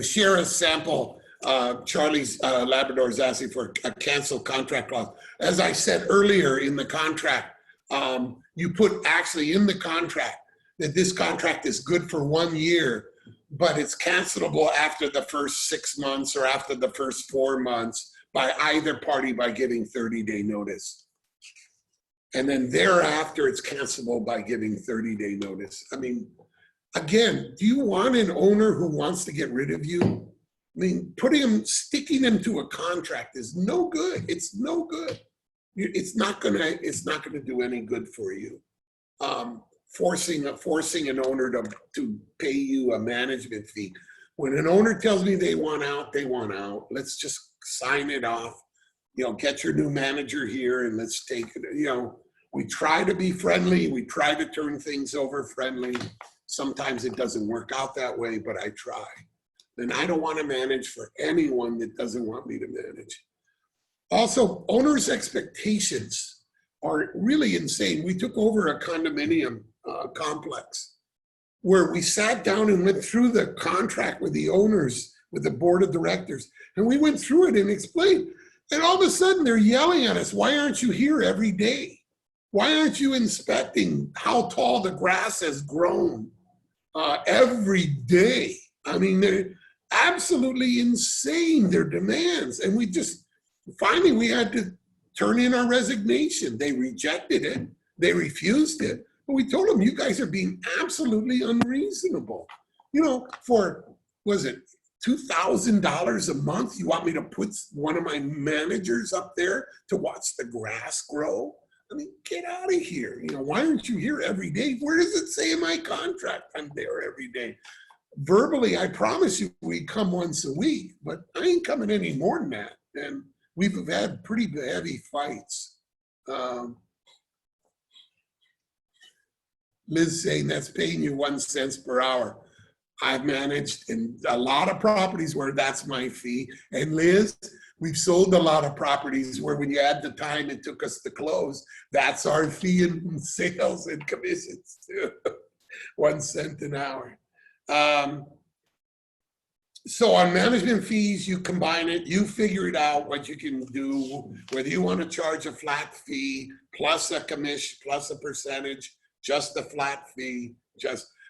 Share a sample. Charlie's Labrador is asking for a cancel contract clause. As I said earlier in the contract, you put actually in the contract that this contract is good for 1 year, but it's cancelable after the first 6 months or after the first 4 months by either party by giving 30-day notice. And then thereafter, it's cancelable by giving 30-day notice. I mean, again, do you want an owner who wants to get rid of you? I mean, sticking them to a contract is no good. It's no good. It's not gonna do any good for you. Forcing an owner to pay you a management fee. When an owner tells me they want out, they want out. Let's just sign it off. You know, get your new manager here and let's take it. You know, we try to be friendly. We try to turn things over friendly. Sometimes it doesn't work out that way, but I try. And I don't want to manage for anyone that doesn't want me to manage. Also, owners' expectations are really insane. We took over a condominium complex where we sat down and went through the contract with the owners, with the board of directors, and we went through it and explained. And all of a sudden they're yelling at us, why aren't you here every day? Why aren't you inspecting how tall the grass has grown every day? I mean, they're absolutely insane, their demands. And finally we had to turn in our resignation. They rejected it. They refused it. But we told them, you guys are being absolutely unreasonable. You know, for, was it $2,000 a month? You want me to put one of my managers up there to watch the grass grow? I mean, get out of here. You know, why aren't you here every day? Where does it say in my contract I'm there every day? Verbally, I promise you we come once a week, but I ain't coming any more than that. And we've had pretty heavy fights. Liz saying that's paying you 1 cent per hour. I've managed in a lot of properties where that's my fee. And Liz, we've sold a lot of properties where when you add the time it took us to close, that's our fee in sales and commissions too. 1 cent an hour. So on management fees, you combine it, you figure it out what you can do, whether you want to charge a flat fee plus a commission, plus a percentage, just a flat fee,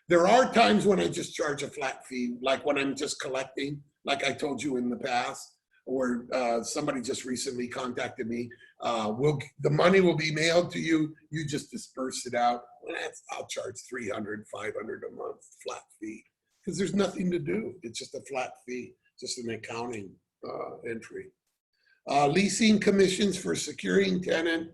there are times when I just charge a flat fee, like when I'm just collecting, like I told you in the past, or somebody just recently contacted me, the money will be mailed to you, you just disperse it out. I'll charge $300, $500 a month flat fee, because there's nothing to do. It's just a flat fee, just an accounting entry. Leasing commissions for securing tenant.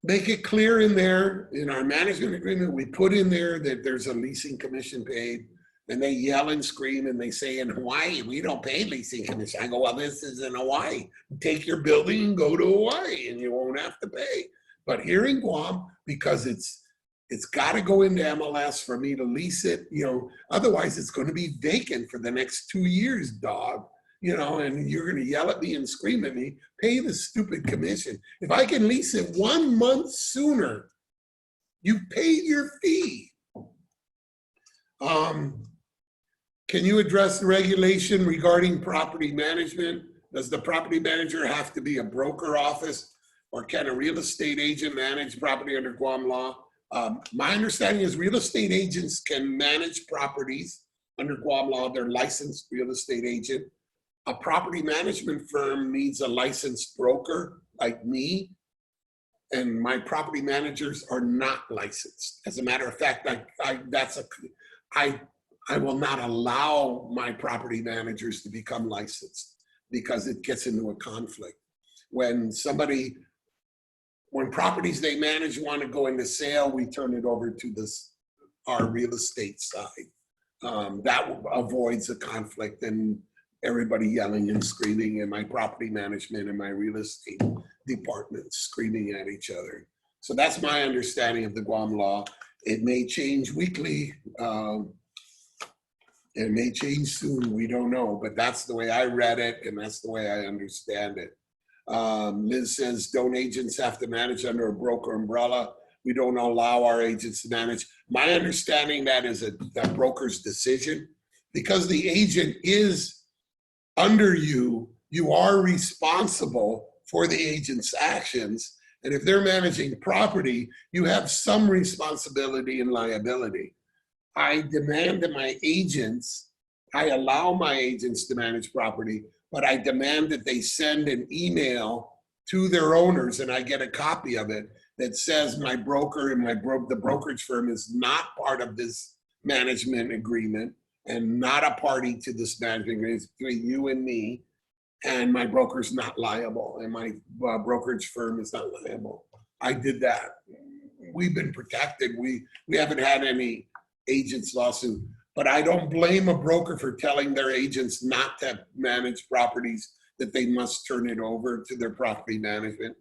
Make it clear in there, in our management agreement, we put in there that there's a leasing commission paid, and they yell and scream and they say, in Hawaii, we don't pay leasing commission. I go, well, this is in Hawaii. Take your building and go to Hawaii and you won't have to pay. But here in Guam, because it's got to go into MLS for me to lease it, you know, otherwise it's going to be vacant for the next 2 years, dog. You know, and you're going to yell at me and scream at me, pay the stupid commission. If I can lease it 1 month sooner, you paid your fee. Can you address the regulation regarding property management? Does the property manager have to be a broker office, or can a real estate agent manage property under Guam law? My understanding is real estate agents can manage properties under Guam law, they're licensed real estate agent. A property management firm needs a licensed broker like me, and my property managers are not licensed. As a matter of fact, I will not allow my property managers to become licensed because it gets into a conflict. When properties they manage want to go into sale, we turn it over to our real estate side. That avoids a conflict and everybody yelling and screaming, and my property management and my real estate department screaming at each other. So that's my understanding of the Guam law. It may change weekly. It may change soon, we don't know, but that's the way I read it and that's the way I understand it. Liz says, don't agents have to manage under a broker umbrella? We don't allow our agents to manage. My understanding that is a broker's decision. Because the agent is under you, you are responsible for the agent's actions. And if they're managing property, you have some responsibility and liability. I demand that I allow my agents to manage property, but I demand that they send an email to their owners, and I get a copy of it that says my broker and the brokerage firm is not part of this management agreement and not a party to this management agreement. It's between you and me, and my broker's not liable, and my brokerage firm is not liable. I did that. We've been protected. We haven't had any agents lawsuit, but I don't blame a broker for telling their agents not to manage properties, that they must turn it over to their property management.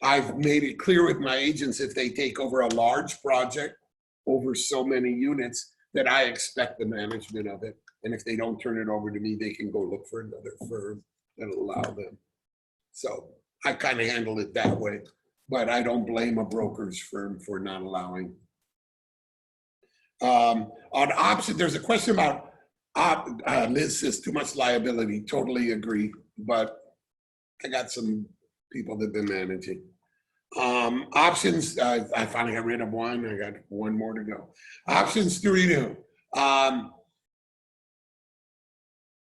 I've made it clear with my agents, if they take over a large project over so many units, that I expect the management of it. And if they don't turn it over to me, they can go look for another firm that'll allow them. So I kind of handle it that way, but I don't blame a brokerage firm for not allowing. On option, there's a question about, Liz says too much liability, totally agree, but I got some people that have been managing. Options, I finally got rid of one, I got one more to go. Options to renew.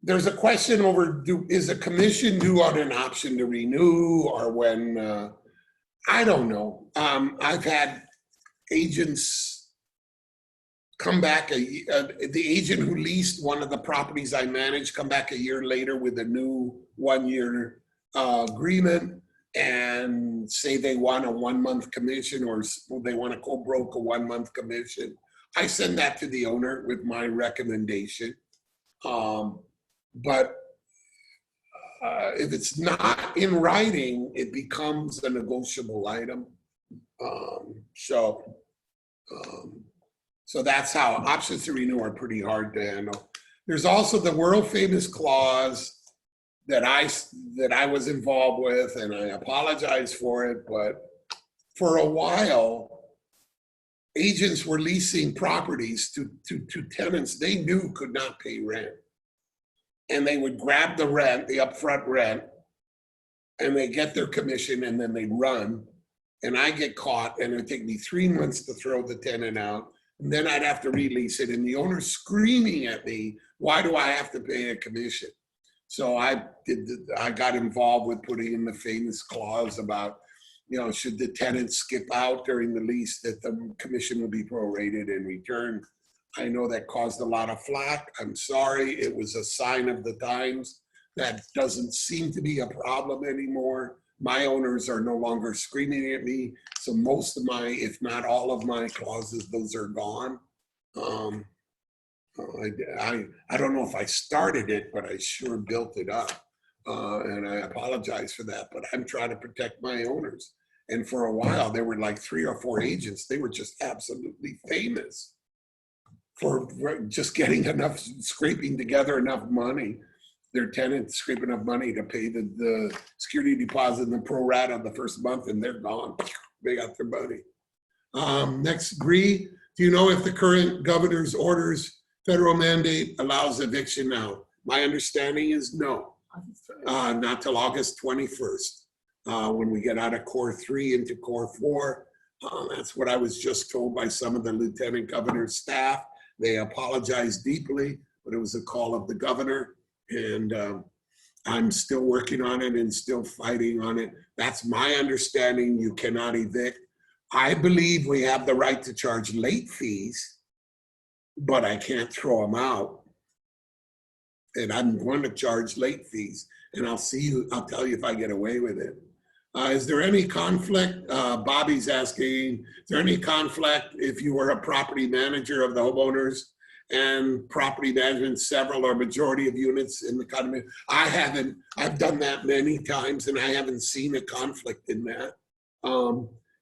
There's a question over, is a commission due on an option to renew, or when, I don't know. I've had agents come back, the agent who leased one of the properties I managed come back a year later with a new 1-year agreement and say they want a 1-month commission, or they want to co-broke a 1-month commission. I send that to the owner with my recommendation. But if it's not in writing, it becomes a negotiable item. So that's how options to renew are pretty hard to handle. There's also the world famous clause that I was involved with, and I apologize for it, but for a while, agents were leasing properties to tenants they knew could not pay rent. And they would grab the rent, the upfront rent, and they get their commission, and then they'd run. And I get caught, and it would take me 3 months to throw the tenant out. And then I'd have to release it, and the owner's screaming at me, why do I have to pay a commission? So I got involved with putting in the famous clause about, should the tenant skip out during the lease, that the commission will be prorated in return. I know that caused a lot of flack. I'm sorry, it was a sign of the times. That doesn't seem to be a problem anymore. My owners are no longer screaming at me. So most of my, if not all of my clauses, those are gone. I don't know if I started it, but I sure built it up. And I apologize for that, but I'm trying to protect my owners. And for a while, there were like 3 or 4 agents. They were just absolutely famous for just getting enough, scraping together enough money. Their tenants scrape enough money to pay the security deposit and the pro rata the first month, and they're gone. They got their money. Next, agree. Do you know if the current governor's orders federal mandate allows eviction now? My understanding is no, not till August 21st. When we get out of Core 3 into Core 4, that's what I was just told by some of the lieutenant governor's staff. They apologized deeply, but it was a call of the governor, and I'm still working on it and still fighting on it. That's my understanding. You cannot evict. I believe we have the right to charge late fees, but I can't throw them out. And I'm going to charge late fees, and I'll tell you if I get away with it. Is there any conflict? Bobby's asking, is there any conflict if you were a property manager of the homeowners and property management, several or majority of units in the condominium? I haven't. I've done that many times, and I haven't seen a conflict in that.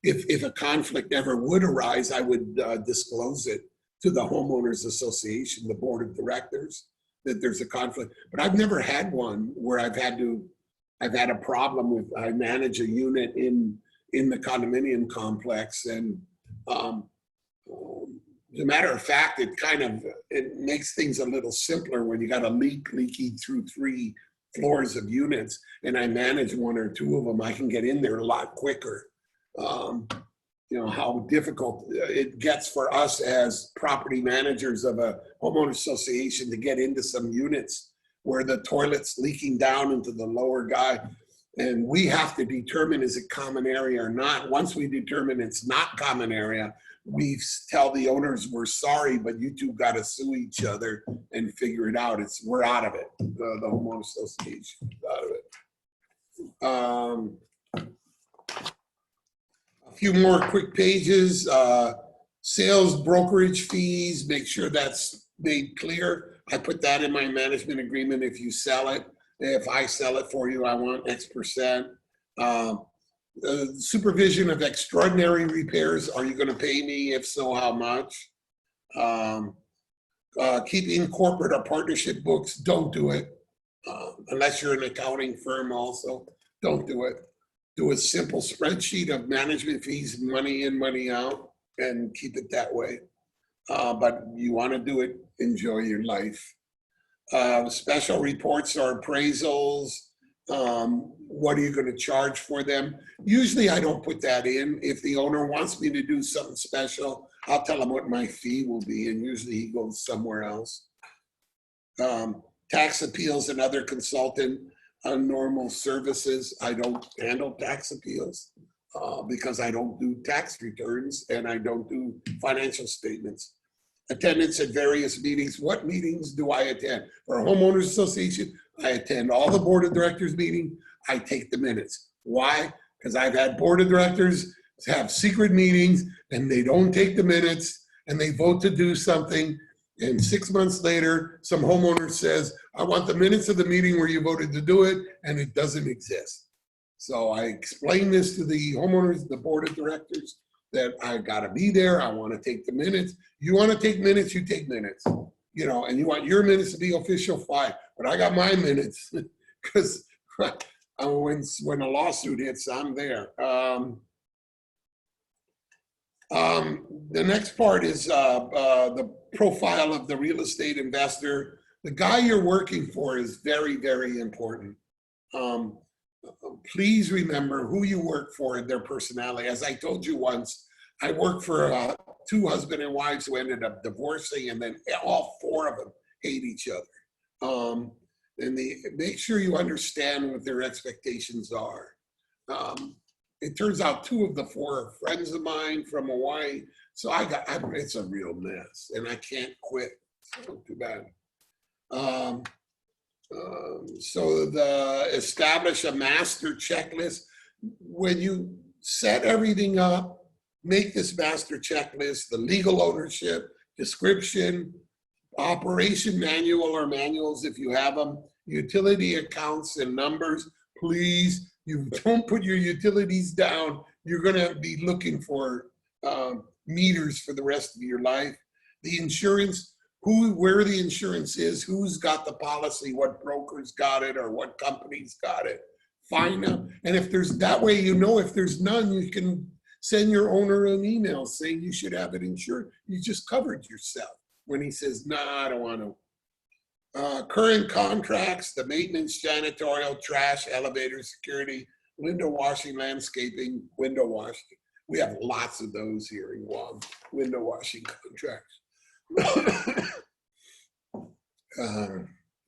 If a conflict ever would arise, I would disclose it to the homeowners association, the board of directors, that there's a conflict. But I've never had one where I've had a problem with, I manage a unit in the condominium complex, and as a matter of fact, it makes things a little simpler when you got a leak leaking through 3 floors of units, and I manage 1 or 2 of them. I can get in there a lot quicker. You know how difficult it gets for us as property managers of a homeowner association to get into some units where the toilet's leaking down into the lower guy. And we have to determine, is it common area or not? Once we determine it's not common area, we tell the owners, we're sorry, but you two got to sue each other and figure it out. We're out of it. The homeowner association is out of it. A few more quick pages. Sales brokerage fees, make sure that's made clear. I put that in my management agreement. If you sell it, if I sell it for you, I want X%. Supervision of extraordinary repairs. Are you going to pay me? If so, how much? Keeping corporate or partnership books, don't do it. Unless you're an accounting firm also, don't do it. Do a simple spreadsheet of management fees, money in, money out, and keep it that way. But you want to do it, enjoy your life. Special reports or appraisals, what are you going to charge for them? Usually I don't put that in. If the owner wants me to do something special, I'll tell him what my fee will be, and usually he goes somewhere else. Tax appeals and other consultant normal services. I don't handle tax appeals because I don't do tax returns and I don't do financial statements. Attendance at various meetings. What meetings do I attend? For a homeowners association, I attend all the board of directors meetings. I take the minutes. Why? Because I've had board of directors have secret meetings and they don't take the minutes and they vote to do something. And 6 months later, some homeowner says, I want the minutes of the meeting where you voted to do it, and it doesn't exist. So I explain this to the homeowners, the board of directors, that I gotta be there, I wanna take the minutes. You wanna take minutes, you take minutes. You know, and you want your minutes to be official, fine. But I got my minutes, because when a lawsuit hits, I'm there. The next part is the profile of the real estate investor. The guy you're working for is very, very important. Please remember who you work for and their personality. As I told you once, I worked for 2 husband and wives who ended up divorcing, and then all 4 of them hate each other. And make sure you understand what their expectations are. It turns out 2 of the 4 are friends of mine from Hawaii. So it's a real mess and I can't quit. So too bad. So establish a master checklist. When you set everything up, make this master checklist, the legal ownership, description, operation manual or manuals if you have them, utility accounts and numbers. Please, you don't put your utilities down. You're gonna be looking for meters for the rest of your life. The insurance, where the insurance is, who's got the policy, what brokers got it or what companies got it. Find out. And if there's that way, you know, if there's none, you can send your owner an email saying you should have it insured. You just covered yourself when he says, nah, I don't want to. Current contracts, the maintenance, janitorial, trash, elevator, security, window washing, landscaping, window washing. We have lots of those here in Guam, window washing contracts.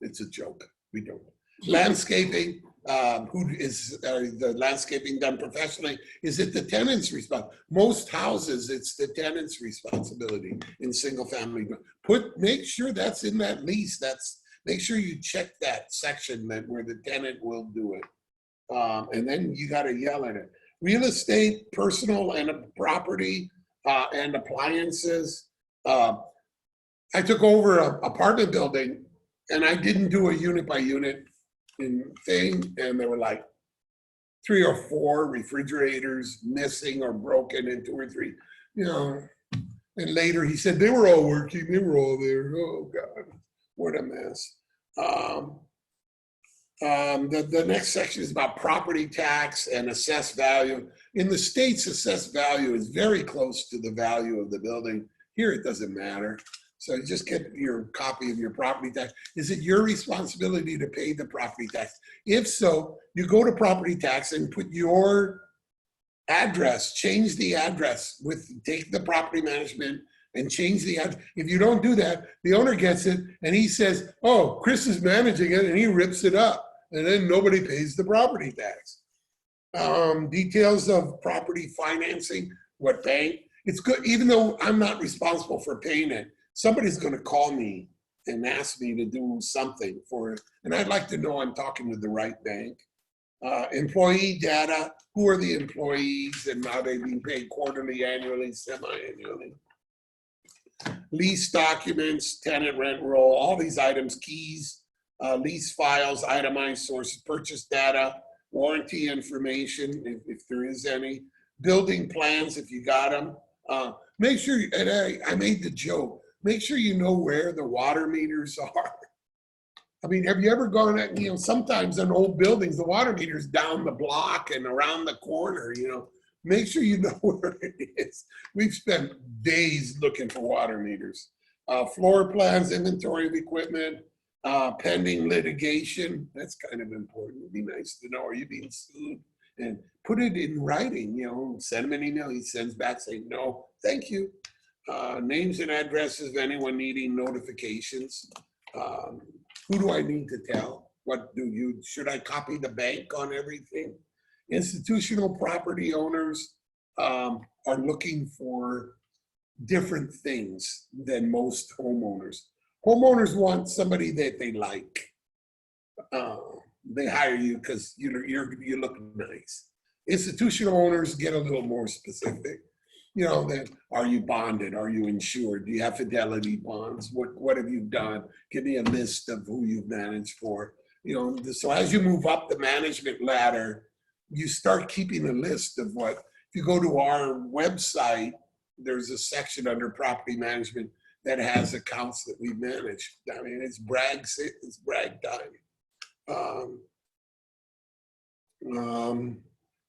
It's a joke. We don't. Landscaping, who is the landscaping done professionally? Is it the tenant's responsibility? Most houses, it's the tenant's responsibility in single family. Make sure that's in that lease. Make sure you check that section that where the tenant will do it. And then you got to yell at it. Real estate, personal and property and appliances. I took over an apartment building and I didn't do a unit by unit thing. And there were like 3 or 4 refrigerators missing or broken and 2 or 3, you know. And later he said, they were all working. They were all there. Oh God, what a mess. The next section is about property tax and assessed value. In the States, assessed value is very close to the value of the building. Here, it doesn't matter. So you just get your copy of your property tax. Is it your responsibility to pay the property tax? If so, you go to property tax and put your address, change the address take the property management and change the address. If you don't do that, the owner gets it and he says, oh, Chris is managing it, and he rips it up. And then nobody pays the property tax. Details of property financing, what bank. It's good, even though I'm not responsible for paying it, somebody's gonna call me and ask me to do something for it. And I'd like to know I'm talking to the right bank. Employee data, who are the employees and are they being paid quarterly, annually, semi-annually? Lease documents, tenant rent roll, all these items, keys, lease files, itemized sources, purchase data, warranty information, if there is any, building plans, if you got them. Make sure, and I made the joke, make sure you know where the water meters are. I mean, have you ever gone at, sometimes in old buildings, the water meter's down the block and around the corner, make sure you know where it is. We've spent days looking for water meters. Floor plans, inventory of equipment, pending litigation. That's kind of important. It'd be nice to know, are you being sued? And put it in writing, send him an email. He sends back saying, no, thank you. Names and addresses of anyone needing notifications. Who do I need to tell? Should I copy the bank on everything? Institutional property owners are looking for different things than most homeowners. Homeowners want somebody that they like. They hire you because you look nice. Institutional owners get a little more specific. That are you bonded? Are you insured? Do you have fidelity bonds? What have you done? Give me a list of who you've managed for. So as you move up the management ladder, you start keeping a list of what. If you go to our website, there's a section under property management that has accounts that we manage. I mean, it's brag time.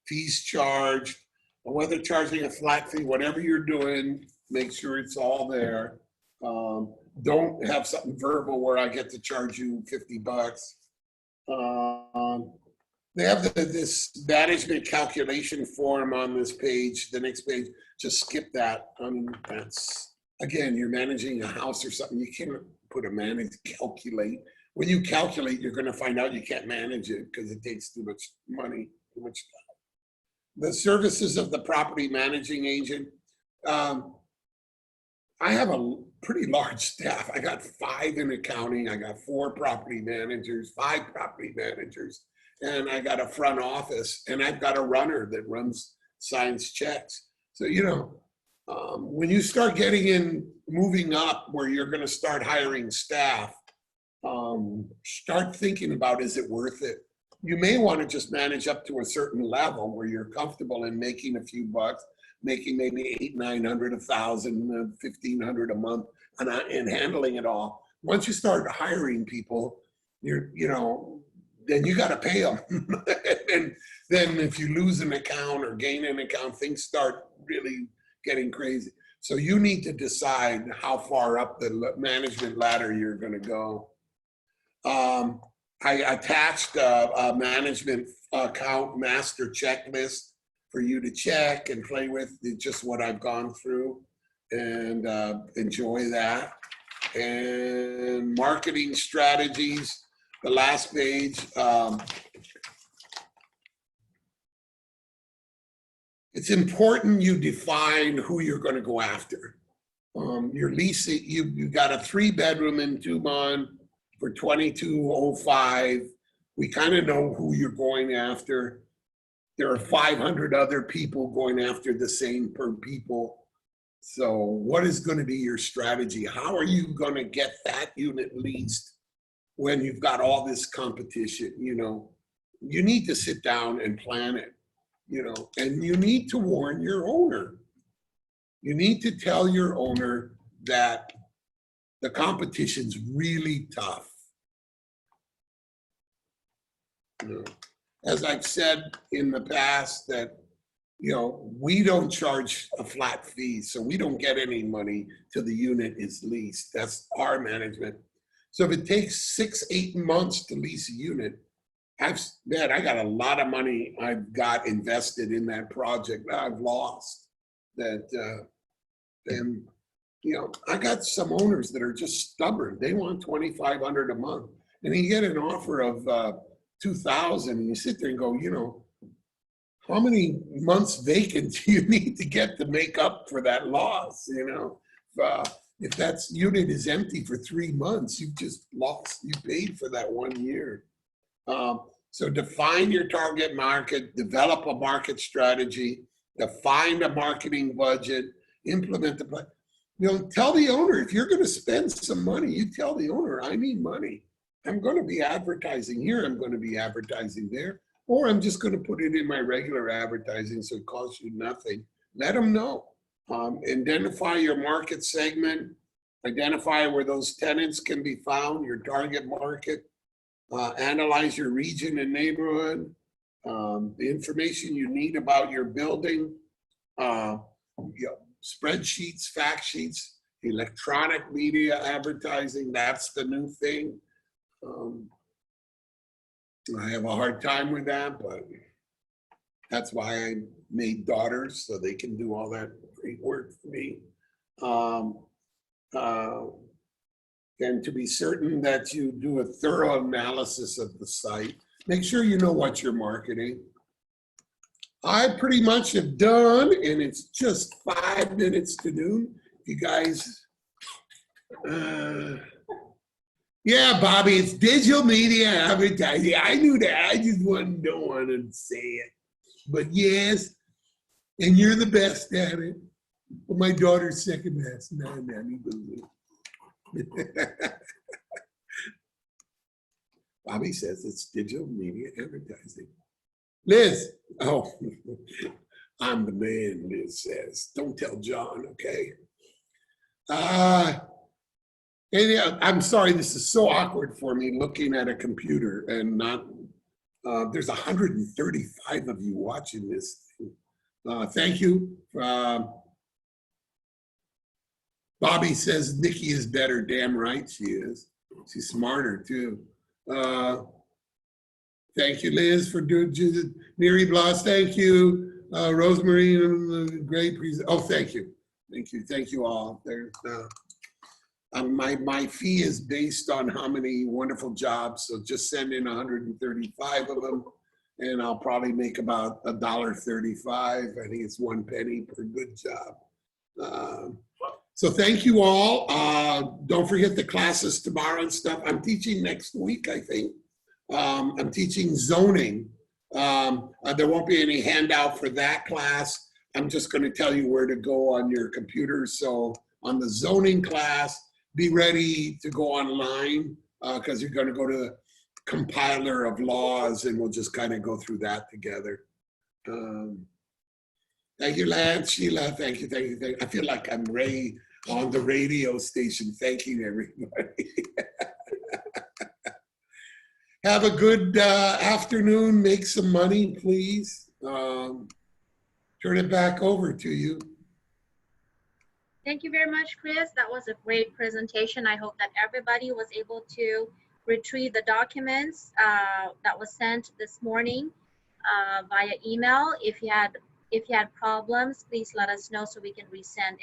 Fees charged. Whether charging a flat fee, whatever you're doing, make sure it's all there. Don't have something verbal where I get to charge you $50. They have this management calculation form on this page. The next page, just skip that. That's, again, you're managing a house or something. You can't put a calculate. When you calculate, you're going to find out you can't manage it because it takes too much money, too much time. The services of the property managing agent. I have a pretty large staff. I got 5 in accounting. I got 4 property managers, 5 property managers, and I got a front office, and I've got a runner that signs checks. So, when you start moving up where you're going to start hiring staff, start thinking about, is it worth it? You may want to just manage up to a certain level where you're comfortable in making a few bucks, making maybe $800, $900, $1,000, $1,500 a month, and handling it all. Once you start hiring people, then you got to pay them. And then if you lose an account or gain an account, things start really getting crazy. So you need to decide how far up the management ladder you're going to go. I attached a management account master checklist for you to check and play with, just what I've gone through. and enjoy that. And marketing strategies, the last page. It's important you define who you're going to go after. Your lease, you got a 3-bedroom in Dumont for 2205. We kind of know who you're going after. There are 500 other people going after the same per people. So what is going to be your strategy? How are you going to get that unit leased when you've got all this competition? You know, you need to sit down and plan it, you know, and you need to warn your owner. You need to tell your owner that the competition's really tough. You know, as I've said in the past that, you know, we don't charge a flat fee, so we don't get any money till the unit is leased. That's our management. So if it takes 6-8 months to lease a unit, I got a lot of money I've got invested in that project that I've lost. And you know, I got some owners that are just stubborn. They want $2,500 a month, and you get an offer of $2,000, and you sit there and go, you know, how many months vacant do you need to get to make up for that loss? You know, if that unit is empty for 3 months, you've just lost. You paid for that 1 year. So define your target market, develop a market strategy, define a marketing budget, implement the plan. You know, tell the owner, if you're going to spend some money, you tell the owner, I need money. I'm going to be advertising here. I'm going to be advertising there. Or I'm just going to put it in my regular advertising so it costs you nothing. Let them know. Identify your market segment. Identify where those tenants can be found, your target market. Analyze your region and neighborhood. The information you need about your building. You know, spreadsheets, fact sheets, electronic media advertising, that's the new thing. I have a hard time with that, but that's why I made daughters, so they can do all that great work for me. And to be certain that you do a thorough analysis of the site, make sure you know what you're marketing. I pretty much have done, and it's just 5 minutes to noon. You guys, yeah, Bobby, it's digital media advertising. I knew that. I just don't want to say it. But yes, and you're the best at it. But my daughter's second best. No, Bobby says it's digital media advertising. Liz, oh, I'm the man, Liz says. Don't tell John, okay? And I'm sorry, this is so awkward for me looking at a computer and not, there's 135 of you watching this thing. Thank you. Bobby says Nikki is better. Damn right she is. She's smarter too. Thank you, Liz, for doing Mary Bloss. Thank you, Rosemary. Great present. Oh, thank you, thank you all. There's my fee is based on how many wonderful jobs. So just send in 135 of them, and I'll probably make about $1.35. I think it's 1 penny per good job. So thank you all. Don't forget the classes tomorrow and stuff. I'm teaching next week, I think. I'm teaching zoning. There won't be any handout for that class. I'm just going to tell you where to go on your computer. So on the zoning class, be ready to go online because you're going to go to the compiler of laws, and we'll just kind of go through that together. Thank you, Lance, Sheila. Thank you, thank you, thank you. I feel like I'm Ray on the radio station. Thank you, everybody. Have a good afternoon. Make some money, please. Turn it back over to you. Thank you very much, Chris. That was a great presentation. I hope that everybody was able to retrieve the documents that was sent this morning via email. If you had problems, please let us know so we can resend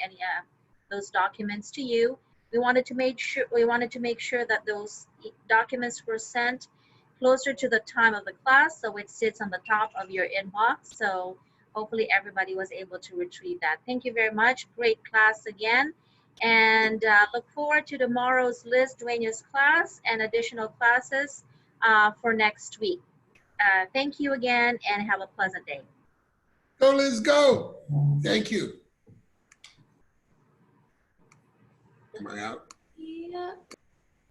those documents to you. We wanted to make sure that those documents were sent closer to the time of the class, so it sits on the top of your inbox. So hopefully everybody was able to retrieve that. Thank you very much. Great class again. And look forward to tomorrow's Liz Dueña's class and additional classes for next week. Thank you again and have a pleasant day. Go, Liz, go. Thank you. Am I out? Yeah.